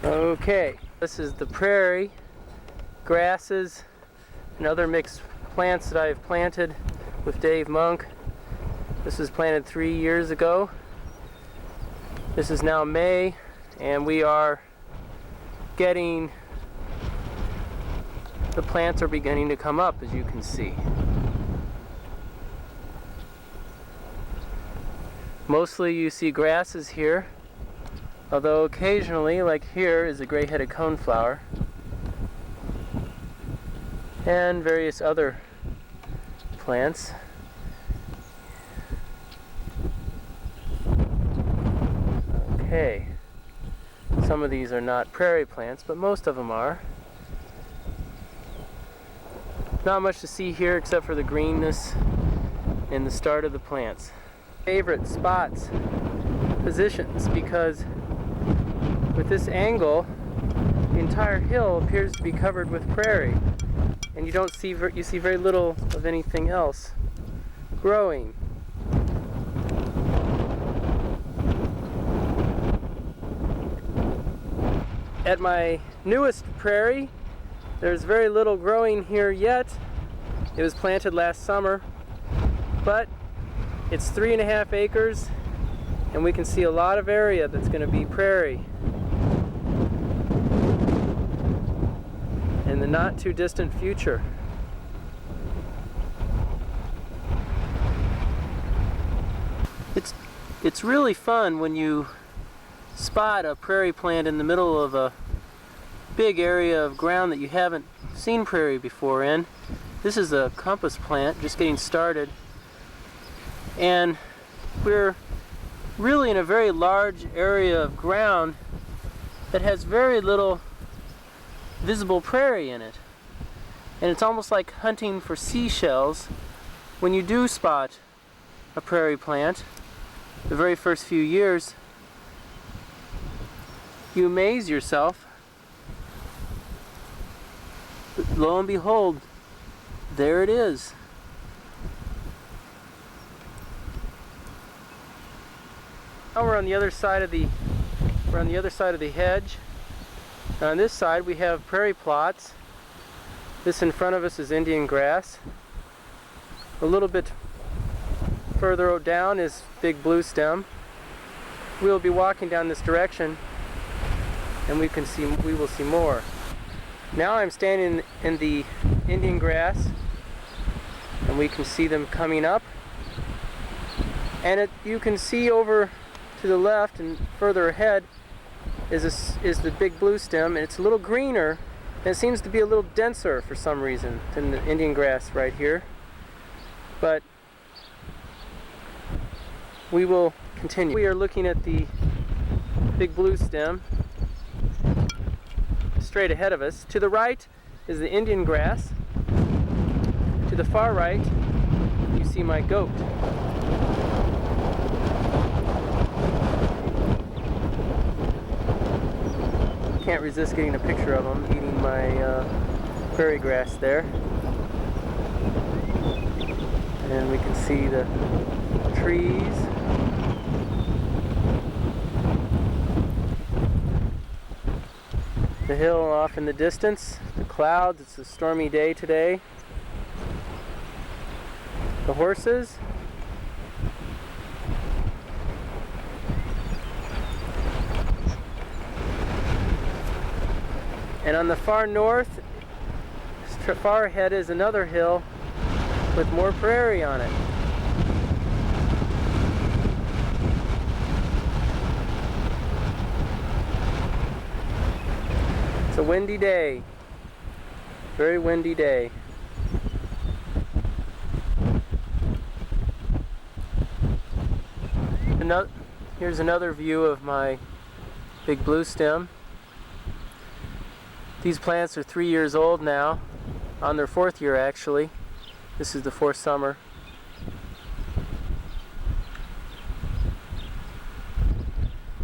Okay, this is the prairie, grasses, and other mixed plants that I've planted with Dave Monk. This was planted 3 years ago. This is now May, and we are the plants are beginning to come up, as you can see. Mostly you see grasses here, although occasionally, like here, is a gray-headed coneflower and various other plants. Okay, some of these are not prairie plants, but most of them are. Not much to see here except for the greenness and the start of the plants. Favorite spots, positions, because with this angle, the entire hill appears to be covered with prairie, and you see very little of anything else growing. At my newest prairie, there's very little growing here yet. It was planted last summer, but it's 3.5 acres, and we can see a lot of area that's going to be prairie in the not too distant future. It's really fun when you spot a prairie plant in the middle of a big area of ground that you haven't seen prairie before in. This is a compass plant just getting started, and we're really in a very large area of ground that has very little visible prairie in it. And it's almost like hunting for seashells when you do spot a prairie plant. The very first few years, you amaze yourself. But lo and behold, there it is. Now we're on the other side of the hedge. On this side we have prairie plots. This in front of us is Indian grass. A little bit further down is big blue stem. We'll be walking down this direction, and we will see more. Now I'm standing in the Indian grass, and we can see them coming up. And you can see over to the left and further ahead is the big blue stem, and it's a little greener, and it seems to be a little denser for some reason than the Indian grass right here. But we will continue. We are looking at the big blue stem straight ahead of us. To the right is the Indian grass, the far right, you see my goat. Can't resist getting a picture of him eating my prairie grass there. And we can see the trees. The hill off in the distance, the clouds. It's a stormy day today. The horses. And on the far north, far ahead is another hill with more prairie on it. It's a windy day, very windy day. Here's another view of my big blue stem. These plants are 3 years old now, on their 4th year actually. This is the 4th summer.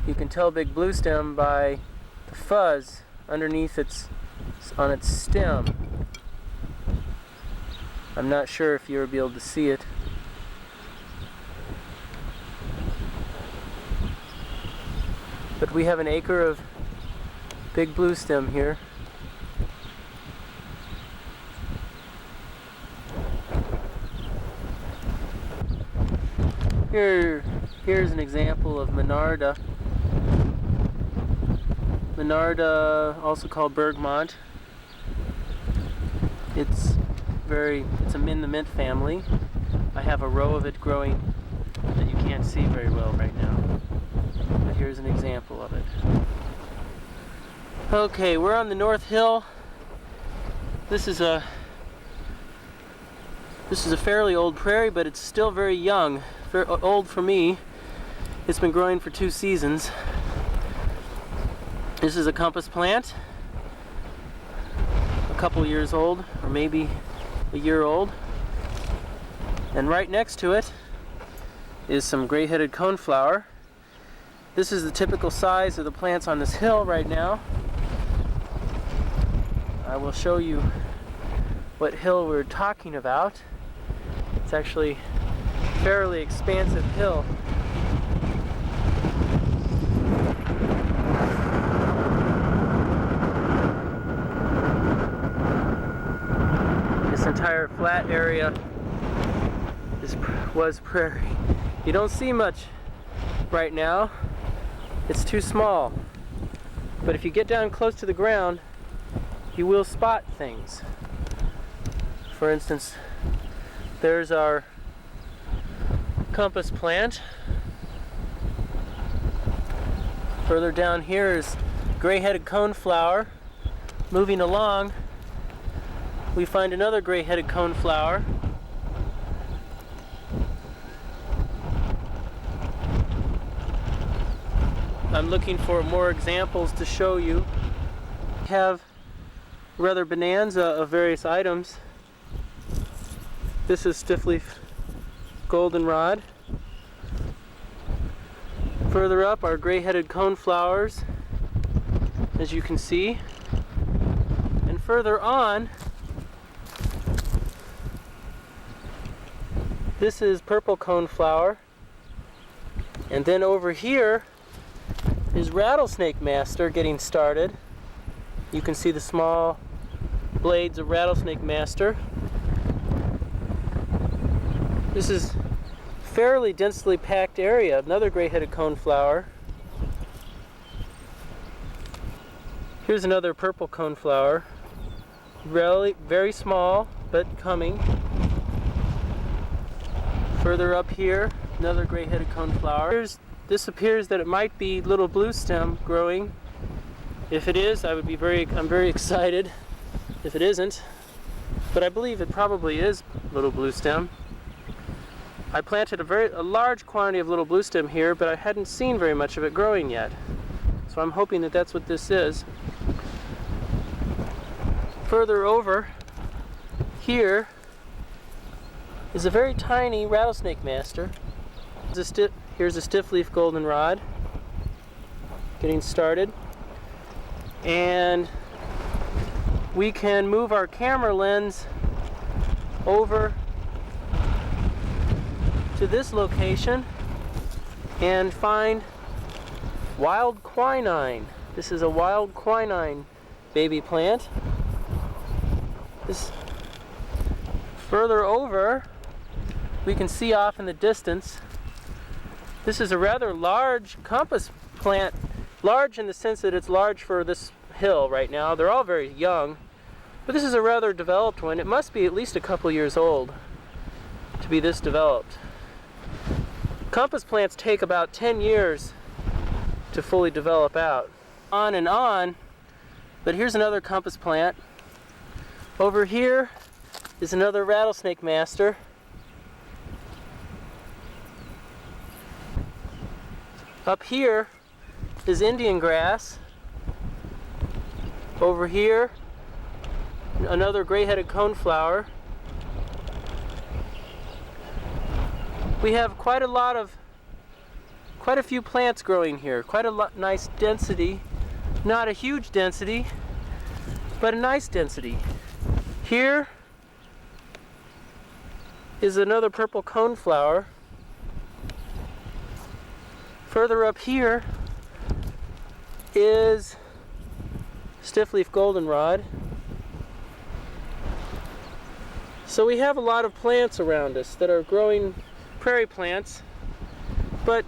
You can tell big blue stem by the fuzz underneath on its stem. I'm not sure if you'll be able to see it. But we have an acre of big blue stem here. Here's an example of Monarda. Monarda, also called Bergmont. It's in the mint family. I have a row of it growing that you can't see very well right now. But here's an example of it. Okay, we're on the North Hill. This is a fairly old prairie, but it's still very young. Very old for me. It's been growing for 2 seasons. This is a compass plant, a couple years old, or maybe a year old. And right next to it is some gray-headed coneflower. This is the typical size of the plants on this hill right now. I will show you what hill we're talking about. It's actually a fairly expansive hill. This entire flat area was prairie. You don't see much right now. It's too small. But if you get down close to the ground, you will spot things. For instance, there's our compass plant. Further down here is gray-headed coneflower. Moving along, we find another gray-headed coneflower. I'm looking for more examples to show you. We have rather bonanza of various items. This is stiffleaf goldenrod. Further up are gray-headed coneflowers, as you can see. And further on, this is purple coneflower. And then over here is rattlesnake master getting started. You can see the small blades of rattlesnake master. This is fairly densely packed area. Another gray-headed coneflower. Here's another purple coneflower. Really very small, but coming. Further up here, another gray-headed coneflower. This appears that it might be little blue stem growing. If it is, I'm very excited. If it isn't, but I believe it probably is little blue stem. I planted a large quantity of little blue stem here, but I hadn't seen very much of it growing yet. So I'm hoping that that's what this is. Further over here is a very tiny rattlesnake master. Here's a stiff-leaf goldenrod getting started. And we can move our camera lens over to this location and find wild quinine. This is a wild quinine baby plant. This further over, we can see off in the distance. This is a rather large compass plant, large in the sense that it's large for this hill right now. They're all very young, but this is a rather developed one. It must be at least a couple years old to be this developed. Compass plants take about 10 years to fully develop out. On and on, but here's another compass plant. Over here is another rattlesnake master. Up here is Indian grass. Over here, another gray-headed coneflower. We have quite a few plants growing here. Quite a nice density. Not a huge density, but a nice density. Here is another purple coneflower. Further up here is stiff-leaf goldenrod. So we have a lot of plants around us that are growing prairie plants, but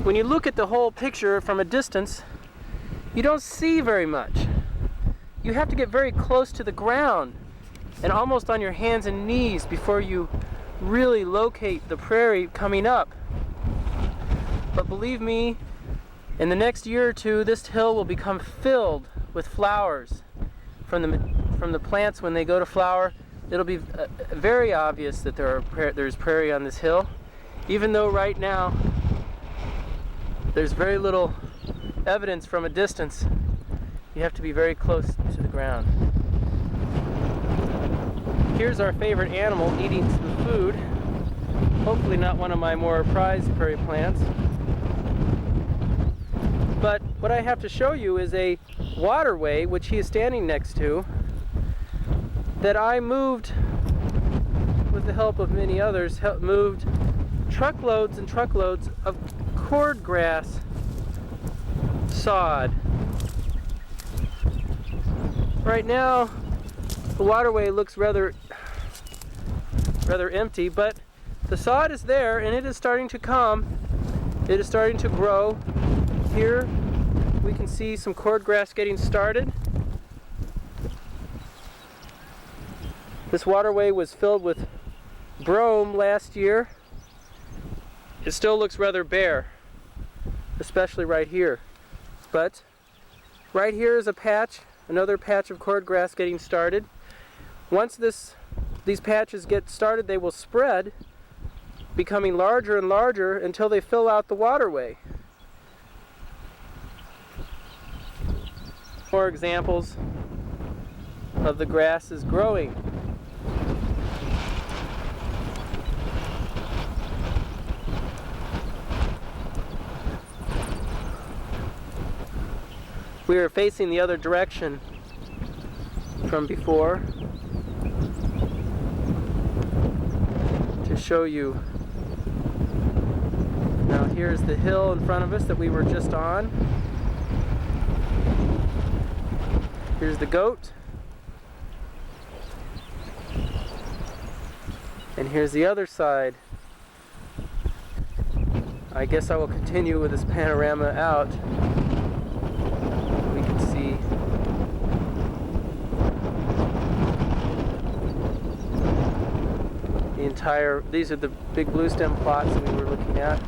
when you look at the whole picture from a distance, you don't see very much. You have to get very close to the ground and almost on your hands and knees before you really locate the prairie coming up. But believe me, in the next year or two, this hill will become filled with flowers from the plants. When they go to flower, it'll be very obvious that there's prairie on this hill, even though right now there's very little evidence from a distance. You have to be very close to the ground. Here's our favorite animal eating some food. Hopefully not one of my more prized prairie plants. But what I have to show you is a waterway, which he is standing next to, that I moved with the help of many others, moved truckloads and truckloads of cordgrass sod. Right now, the waterway looks rather empty, but the sod is there and it is starting to come. It is starting to grow. Here we can see some cordgrass getting started. This waterway was filled with brome last year. It still looks rather bare, especially right here. But right here is a patch, another patch of cordgrass getting started. Once these patches get started, they will spread, becoming larger and larger until they fill out the waterway. More examples of the grasses growing. We are facing the other direction from before to show you. Now here's the hill in front of us that we were just on. Here's the goat. And here's the other side. I guess I will continue with this panorama out. We can see the entire, these are the big blue stem plots that we were looking at.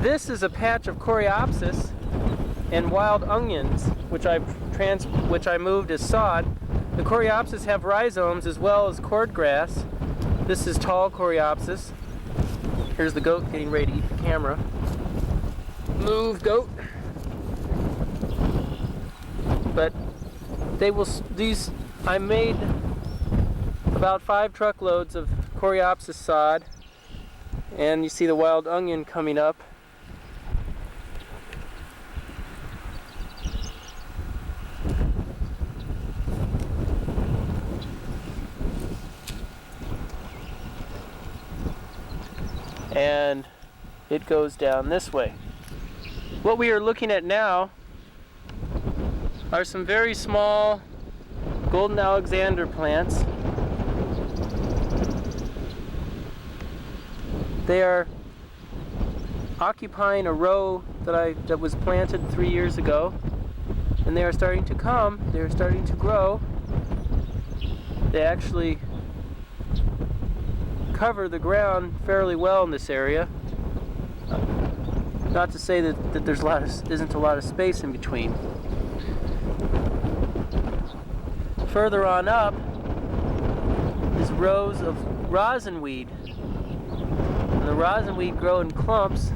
This is a patch of coreopsis and wild onions, which I moved as sod. The coreopsis have rhizomes as well as cordgrass. This is tall coreopsis. Here's the goat getting ready to eat the camera. Move, goat. but they will. I made about 5 truckloads of Coreopsis sod, and you see the wild onion coming up. And it goes down this way. What we are looking at now are some very small golden Alexander plants. They are occupying a row that was planted 3 years ago, and they are starting to come. They are starting to grow. They actually cover the ground fairly well in this area. Not to say that there's isn't a lot of space in between. Further on up is rows of rosinweed. And the rosinweed grow in clumps.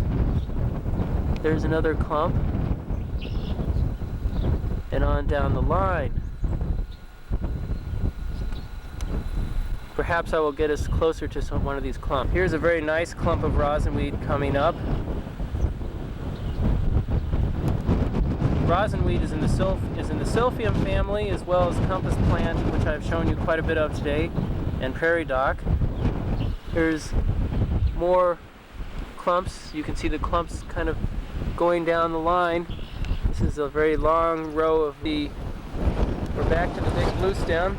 There's another clump. And on down the line. Perhaps I will get us closer to one of these clumps. Here's a very nice clump of rosinweed coming up. Rosinweed is in the Silphium family, as well as compass plant, which I've shown you quite a bit of today, and prairie dock. There's more clumps. You can see the clumps kind of going down the line. This is a very long row of the... We're back to the big blue stem.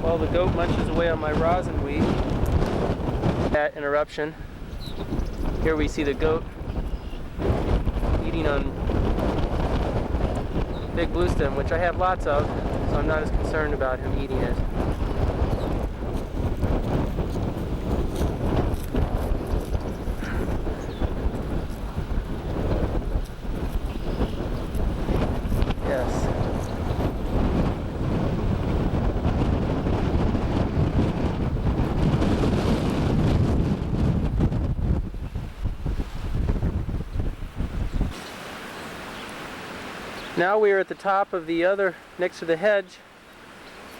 While the goat munches away on my rosinweed. That interruption. Here we see the goat eating on big blue stem, which I have lots of, so I'm not as concerned about him eating it. Yes. Now we are at the top of the other, next to the hedge,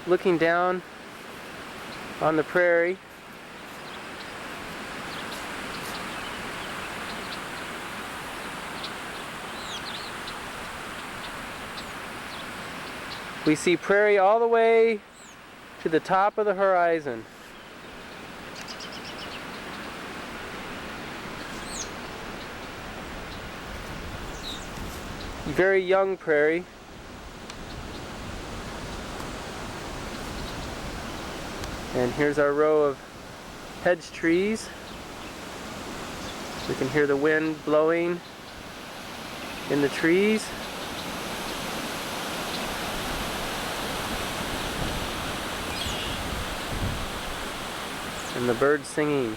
looking down on the prairie. We see prairie all the way to the top of the horizon. Very young prairie. And here's our row of hedge trees. We can hear the wind blowing in the trees. And the birds singing.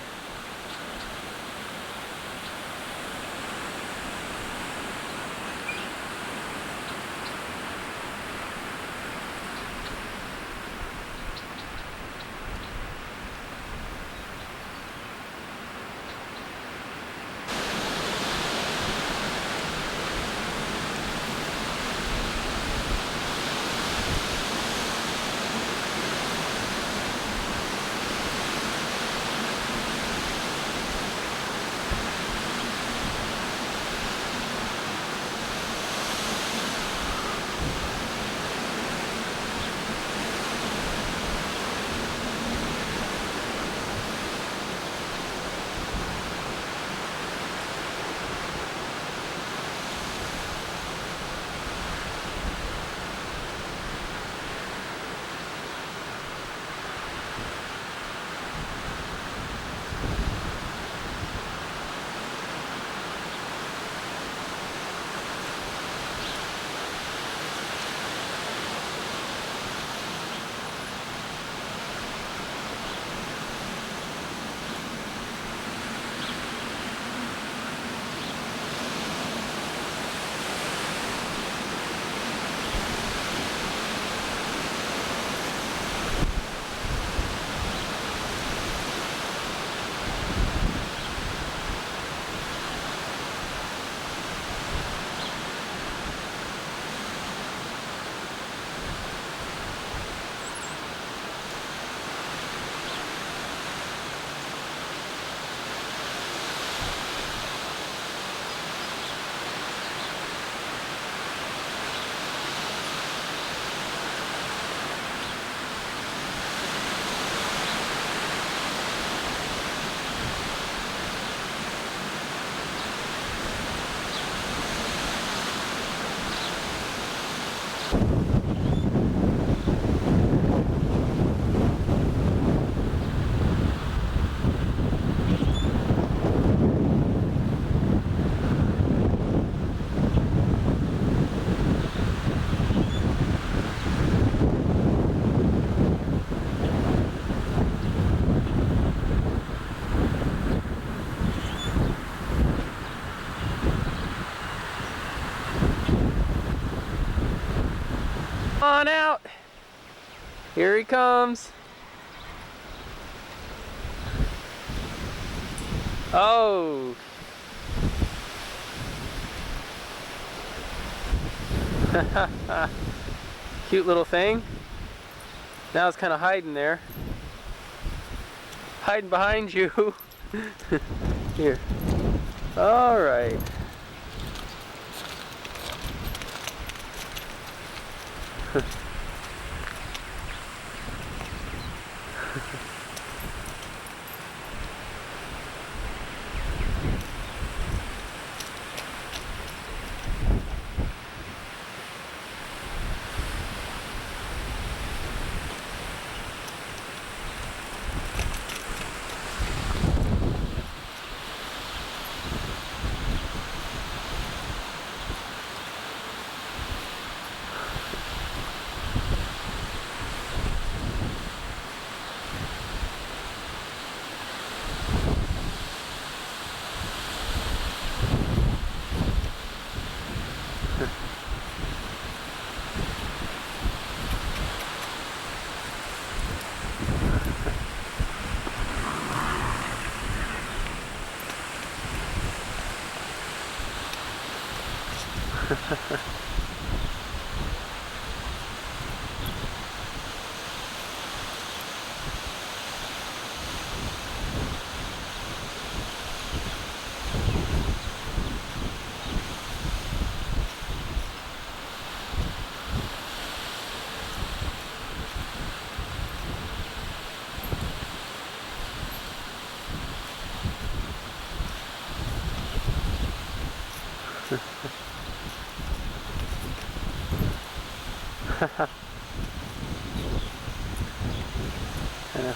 On out. Here he comes. Oh. Cute little thing. Now it's kind of hiding there. Hiding behind you. Here. All right. I know.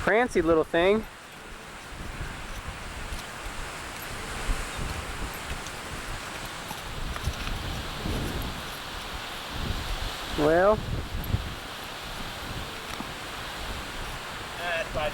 Prancy little thing. Well, That's fine.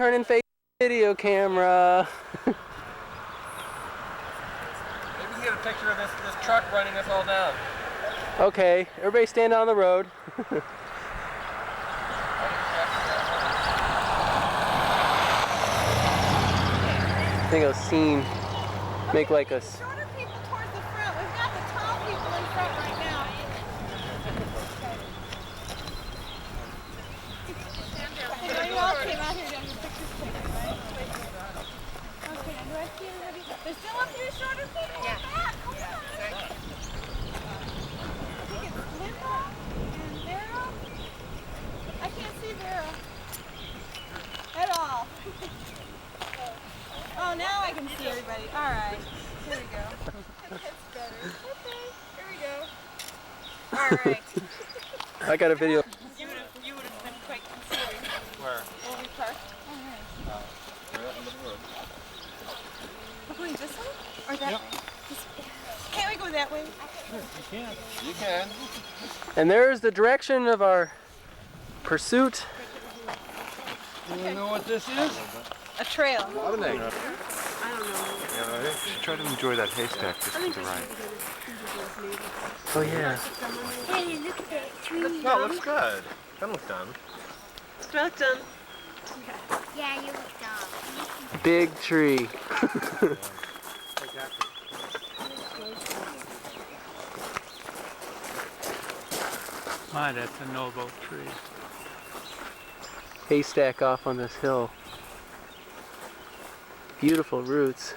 Turn and face video camera. Maybe you get a picture of this truck running us all down. Okay, everybody stand on the road. I think I'll see make like a. Shorter people towards the front. We've got the tall people in front right now. You know, you all came out here to have your pictures taken, right? Okay, do I see anybody? There's still a few shorter people in back. Come on. I think it's Linda and Vera. I can't see Vera at all. Oh, now I can see everybody. All right. Here we go. That's better. Okay. Here we go. All right. I got a video. You would have been quite concealing. Where? Where we parked. All right. Right out into the road. We're going this way? Or that way? Can't we go that way? You can. And there's the direction of our pursuit. You know what this is? A trail. I don't know. Yeah, try to enjoy that haystack just to the right. Oh yeah. Hey, look at that tree. No, it looks good. That looks done. Well done. Yeah, you look dumb. Big tree. My, that's a noble tree. Haystack off on this hill. Beautiful roots.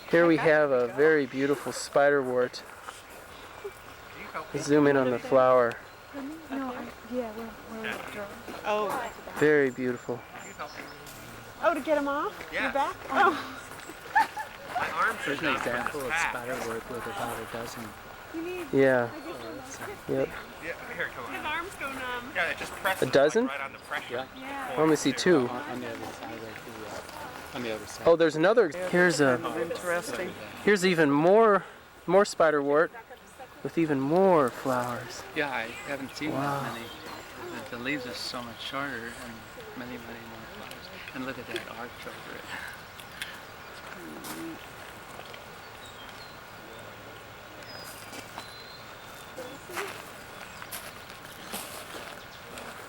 Here we have a very beautiful spiderwort. Zoom in on the flower. Oh. Very beautiful. Oh, to get them off? Yeah. Your back? Oh. My arms are There's an down example from of this pack. spiderwort with about a dozen. Yeah. Yep. Yeah, here, come His on. arms go numb. Yeah, it just presses A dozen? like, right on the pressure. Yeah. I only see two. On the other side, right here. On the other side. Oh, there's another. Here's Interesting. here's even more spiderwort with even more flowers. Yeah, I haven't seen Wow. that many. The leaves are so much shorter and many, many more flowers. And look at that arch over it.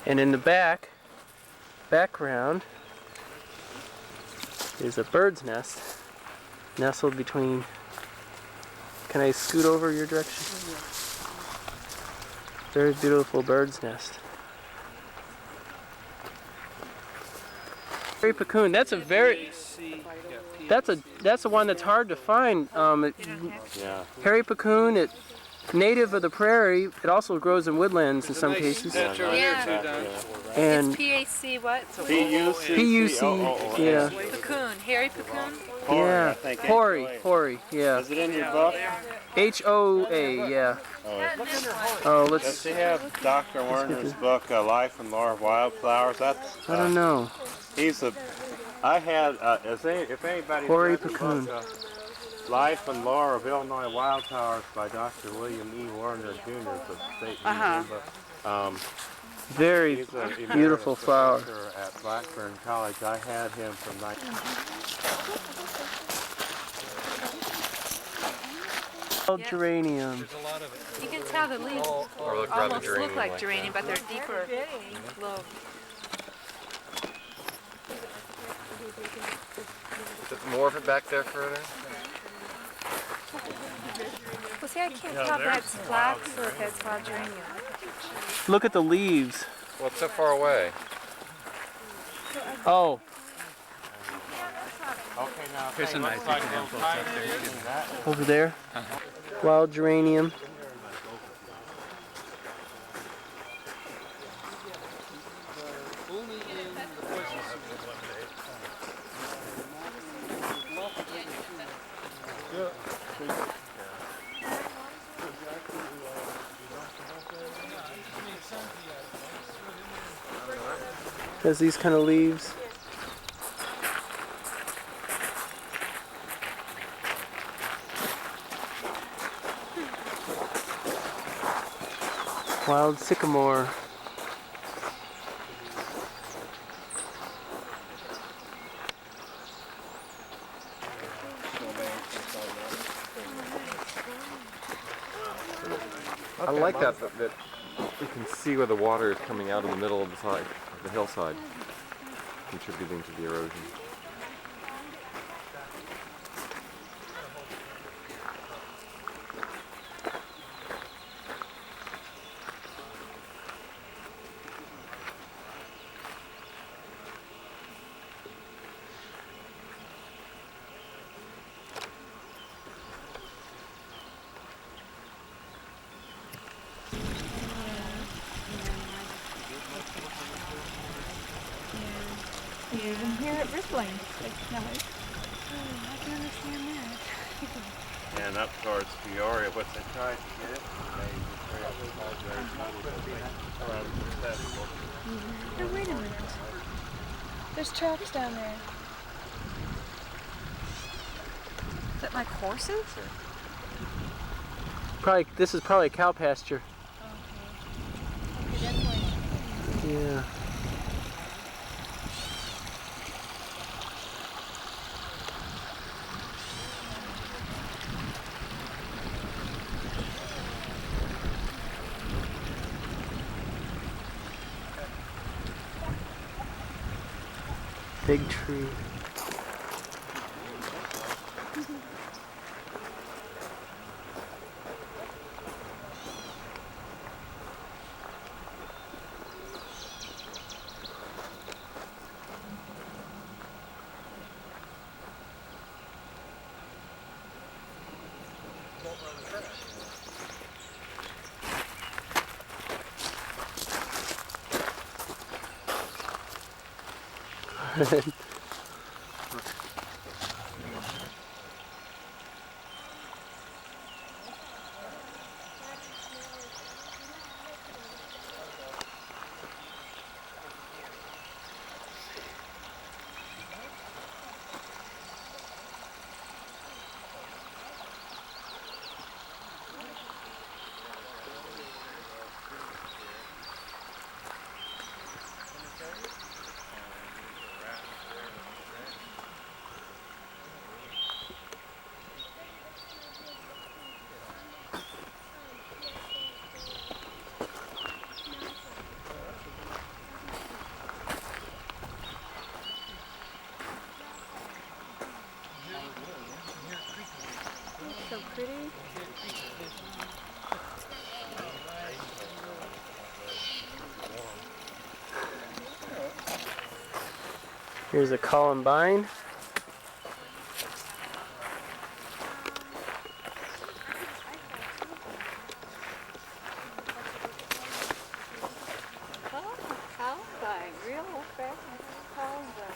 And in the background is a bird's nest nestled between. Can I scoot over your direction? Very beautiful bird's nest. Prairie cocoon. That's a very. That's the one that's hard to find. Hairy cocoon. It native of the prairie. It also grows in woodlands in some cases. Yeah. And It's PAC what? PUC. Yeah. Cocoon. Hairy cocoon? Yeah. Hori. Yeah. Is it in your book? HOA. Yeah. Oh, let's. Does he have Dr. Werner's book, Life and Lore of Wildflowers? That's. I don't know. He's a. I had. If anybody. Hori cocoon. Life and Lore of Illinois Wildflowers by Dr. William E. Werner Jr. is a state museum book. Very He's a beautiful flower. professor at Blackburn College. I had him from 19. Geranium. You can tell the leaves almost look like geranium, but they're deeper low. Is it more of it back there further? Well, see, I can't tell if that's flax or if that's wild geranium. Look at the leaves. Well, it's so far away. Oh, Okay, now. Here's a nice example up there. over there. Wild geranium. has these kind of leaves. Wild sycamore. I like that you can see where the water is coming out of the middle of the side of the hillside, contributing to the erosion. You even hear it rippling. I can understand that. And up towards Peoria, what they tried to get, they Oh, wait a minute. There's tracks down there. Is that like horses? Probably, this is probably a cow pasture. Okay, that's like... Yeah. Big tree. So pretty. Here's a columbine. Columbine, real old-fashioned columbine.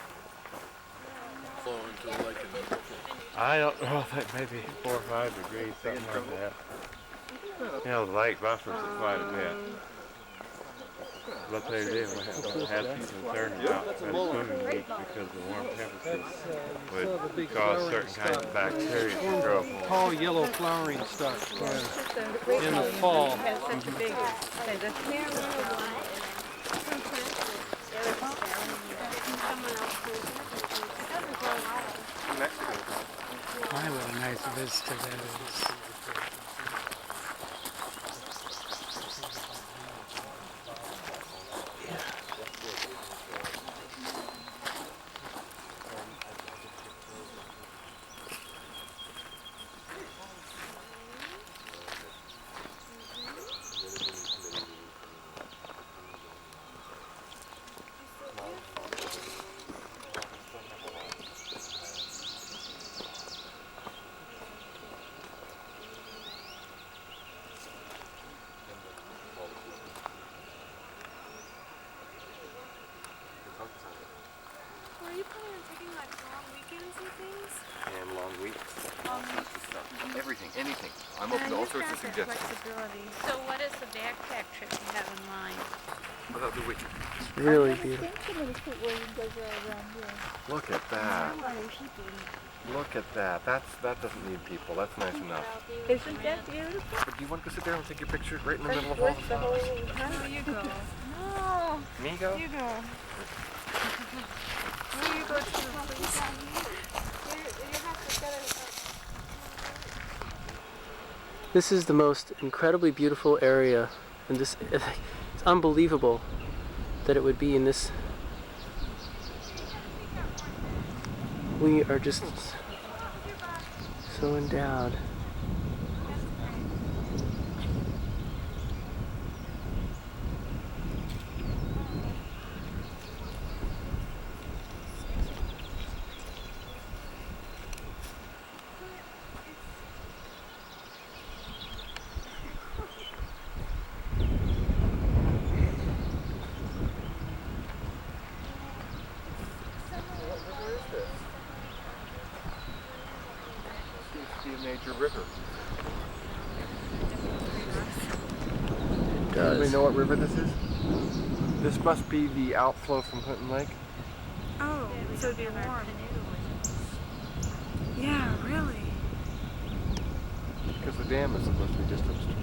I don't know, that maybe 4 or 5 degrees, something like that. You know, the lake buffers it quite a bit. What they did was have some concern about the swimming beach because the warm temperatures would cause certain kinds of bacteria to grow. Tall yellow flowering stuff in the fall. Has such a big... My, what a nice vista that is. I'm open to all sorts of suggestions. So what is the backpack trip you have in mind? About the weekend. It's really beautiful. Look at that. Look at that. That doesn't need people. That's nice enough. Isn't that beautiful? But do you want to go sit there and take your picture right in the middle of all the flowers? No, you go. No. Me go? You go. Will you go to the police? This is the most incredibly beautiful area, and this it's unbelievable that it would be in this. We are just so endowed. A major river. It does. Anybody know what river this is? This must be the outflow from Clinton Lake. Oh, so it'd be warm. Yeah, really. Because the dam is supposed to be just upstream.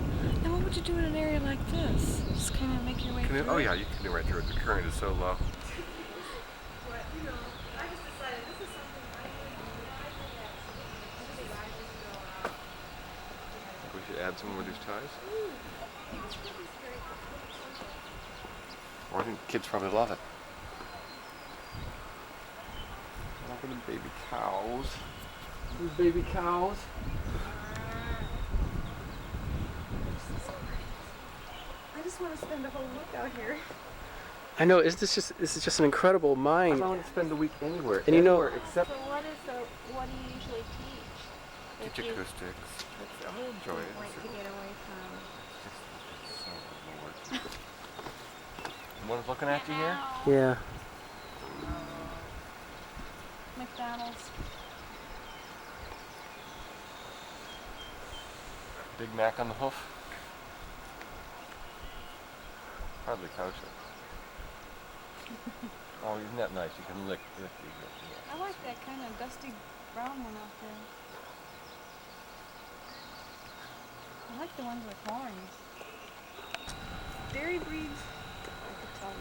And what would you do in an area like this? Just kind of make your way Canoe? through? Oh yeah, you can canoe right through it. The current is so low. We should add some more of these ties. Or I think kids probably love it. Look at the baby cows. These baby cows. I just want to spend a whole week out here. I know. This is just an incredible mind. I want to spend a week anywhere. And you know, except So what do you usually teach? teach acoustics. I enjoy it. Like to get away from. So Someone's looking at you here? Yeah. McDonald's. Big Mac on the hoof. Hardly kosher. Oh, isn't that nice? You can lick it. I like that kind of dusty brown one out there. I like the ones with horns. Dairy breeds. I could tell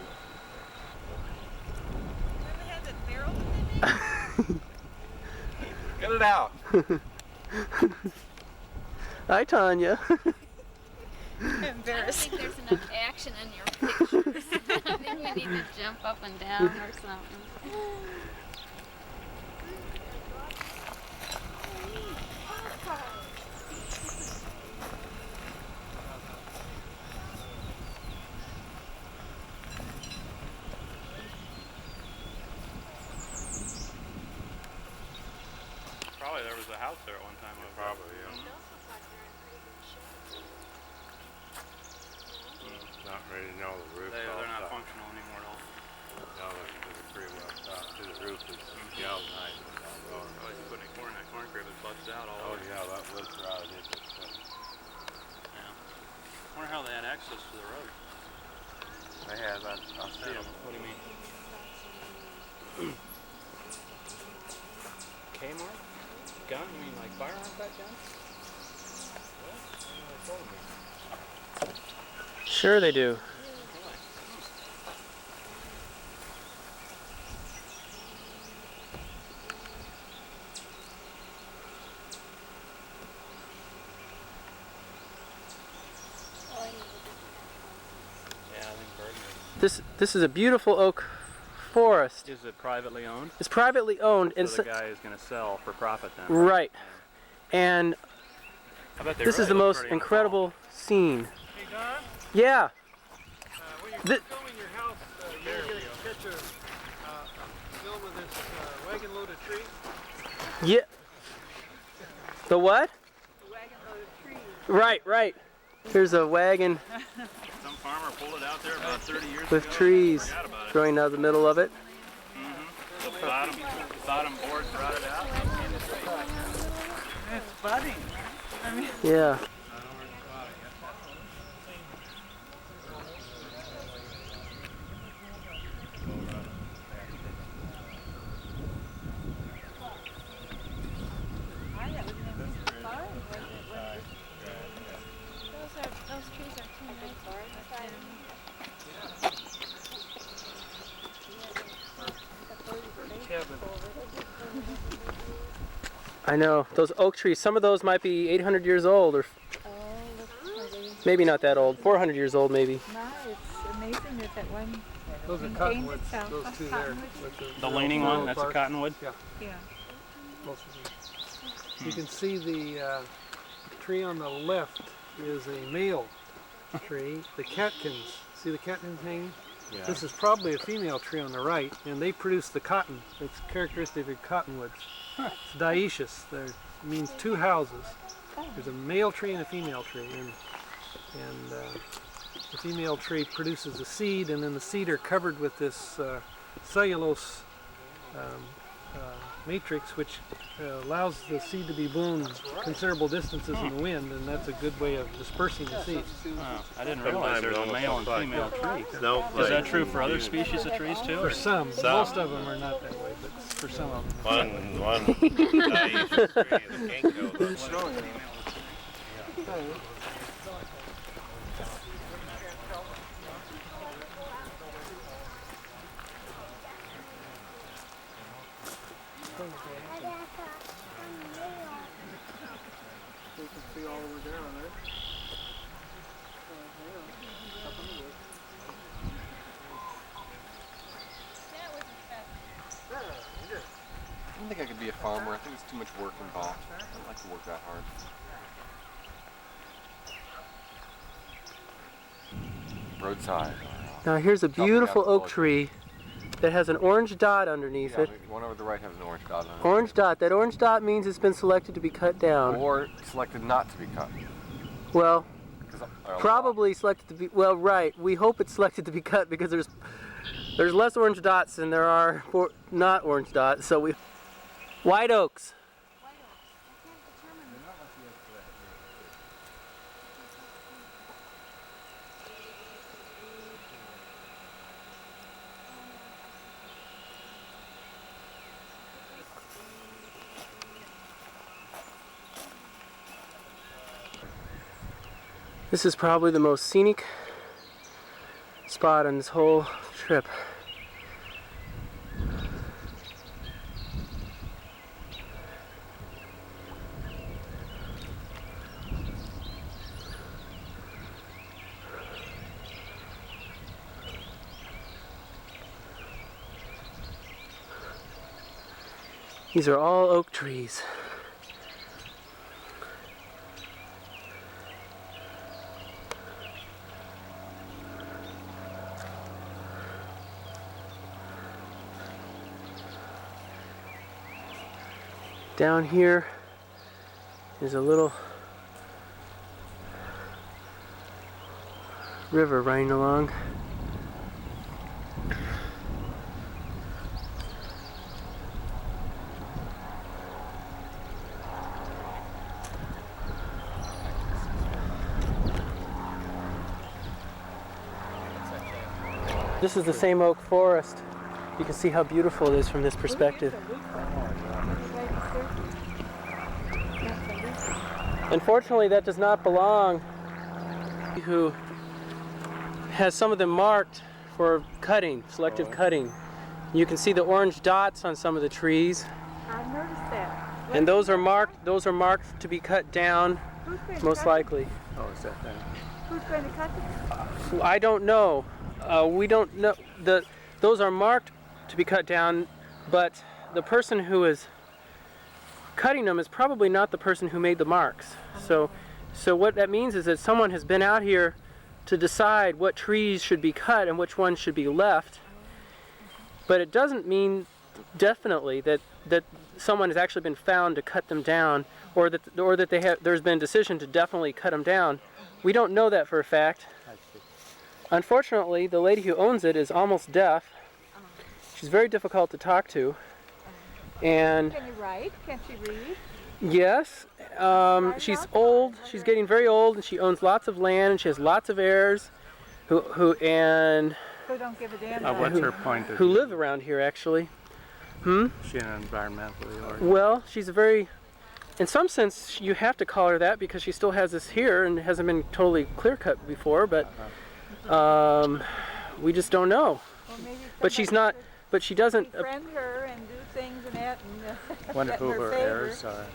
you. Get it out. Hi, Tanya. I don't think there's enough action in your pictures. I think we need to jump up and down or something. Probably there was a house there at one time. Probably, yeah. Not ready to know the roof. They're not functional anymore at all. No, they're pretty well stopped. The roof is galvanized. Oh, you put any corn in that corn crib, it busted out all over. Oh yeah, that was rotted into it. Yeah. I wonder how they had access to the road. They had, I'll see them. What do you mean? Kmart? Gun? You mean like firearms back gun? Well, they told me. Sure they do. This is a beautiful oak forest. Is it privately owned? It's privately owned, and so the guy is going to sell for profit then. Right. And I bet they this is the most incredible scene. Hey Don? Yeah. When you're filming your house, you get a catch a film of this wagon load of trees? Yeah. The what? The wagon load of trees. Right, right. Here's a wagon Some farmer pulled it out there about 30 years with ago. trees growing out of the middle of it. The bottom boards rotted out. It's budding. I mean, Yeah. I know. Those oak trees, some of those might be 800 years old, or maybe not that old. 400 years old, maybe. No, it's amazing that that one Those are maintains cottonwoods, itself. those two there. The leaning one, that's a cottonwood? Yeah. Yeah. Both of them. You can see the tree on the left is a male tree. The catkins, see the catkins hanging? Yeah. This is probably a female tree on the right, and they produce the cotton. It's characteristic of cottonwoods. It's dioecious. It means two houses. There's a male tree and a female tree, and the female tree produces a seed, and then the seed are covered with this cellulose matrix, which allows the seed to be blown considerable distances in the wind, and that's a good way of dispersing the seed. Oh, I didn't realize there was a male and female tree. No, Is that true for other species of trees too? For some. Most of them are not that way, but for some of them. One dioecious tree is a ginkgo. You can see all over there on there. I don't think I could be a farmer. I think it's too much work involved. I don't like to work that hard. Roadside. Now here's a beautiful oak tree that has an orange dot underneath it. The one over the right has an orange dot on it. Orange dot. That orange dot means it's been selected to be cut down. Or selected not to be cut. Well, probably selected to be, well, right. We hope it's selected to be cut because there's less orange dots than there are not orange dots. So we, white oaks. This is probably the most scenic spot on this whole trip. These are all oak trees. Down here is a little river running along. This is the same oak forest. You can see how beautiful it is from this perspective. Unfortunately, that does not belong. Who has some of them marked for cutting, selective cutting. You can see the orange dots on some of the trees. I've noticed that. And those are marked to be cut down, most likely. Oh, is that that? Who's going to cut them? I don't know. We don't know. Those are marked to be cut down, but the person who is cutting them is probably not the person who made the marks. So what that means is that someone has been out here to decide what trees should be cut and which ones should be left. But it doesn't mean definitely that someone has actually been found to cut them down, or that there's been a decision to definitely cut them down. We don't know that for a fact. Unfortunately, the lady who owns it is almost deaf. She's very difficult to talk to. And Can you write? Can't she read? yes, she's old. She's getting very old, and she owns lots of land, and she has lots of heirs who Who don't give a damn. What's her point? who live around here, actually. Is she an environmentally or? Well, she's a very, in some sense, you have to call her that because she still has this here and hasn't been totally clear-cut before, but we just don't know. Well, maybe But she's not, but she doesn't, befriend her and do things and that and Wonder get in who her her favor heirs are.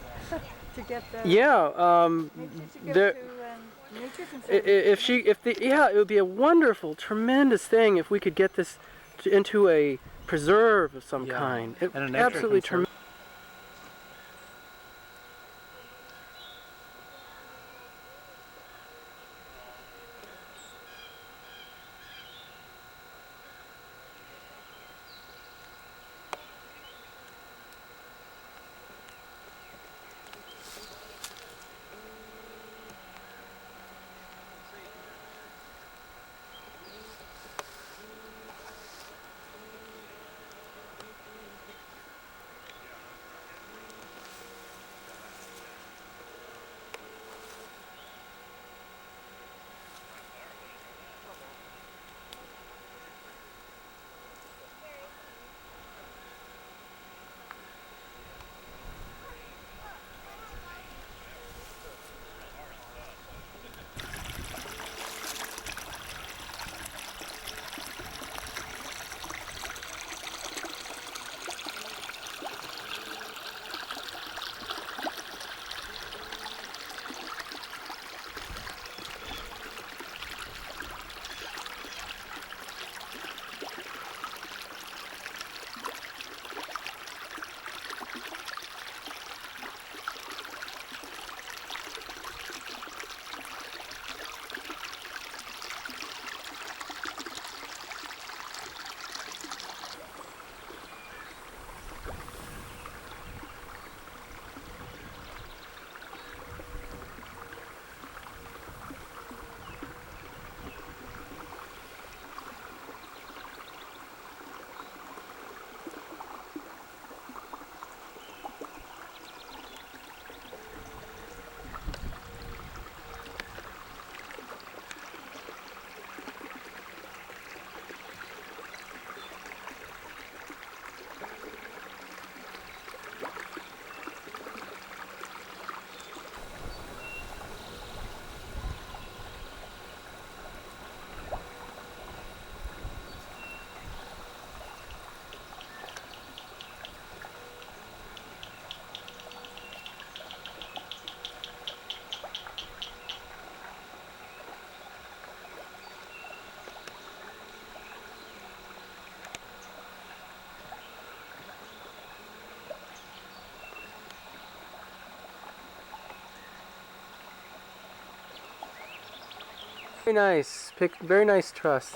to get the. Yeah, Maybe she should go there, to Nature Conservancy. yeah, it would be a wonderful, tremendous thing if we could get this into a preserve of some Yeah. kind. And a nature Absolutely conserv- tremendous. Very nice. Very nice truss.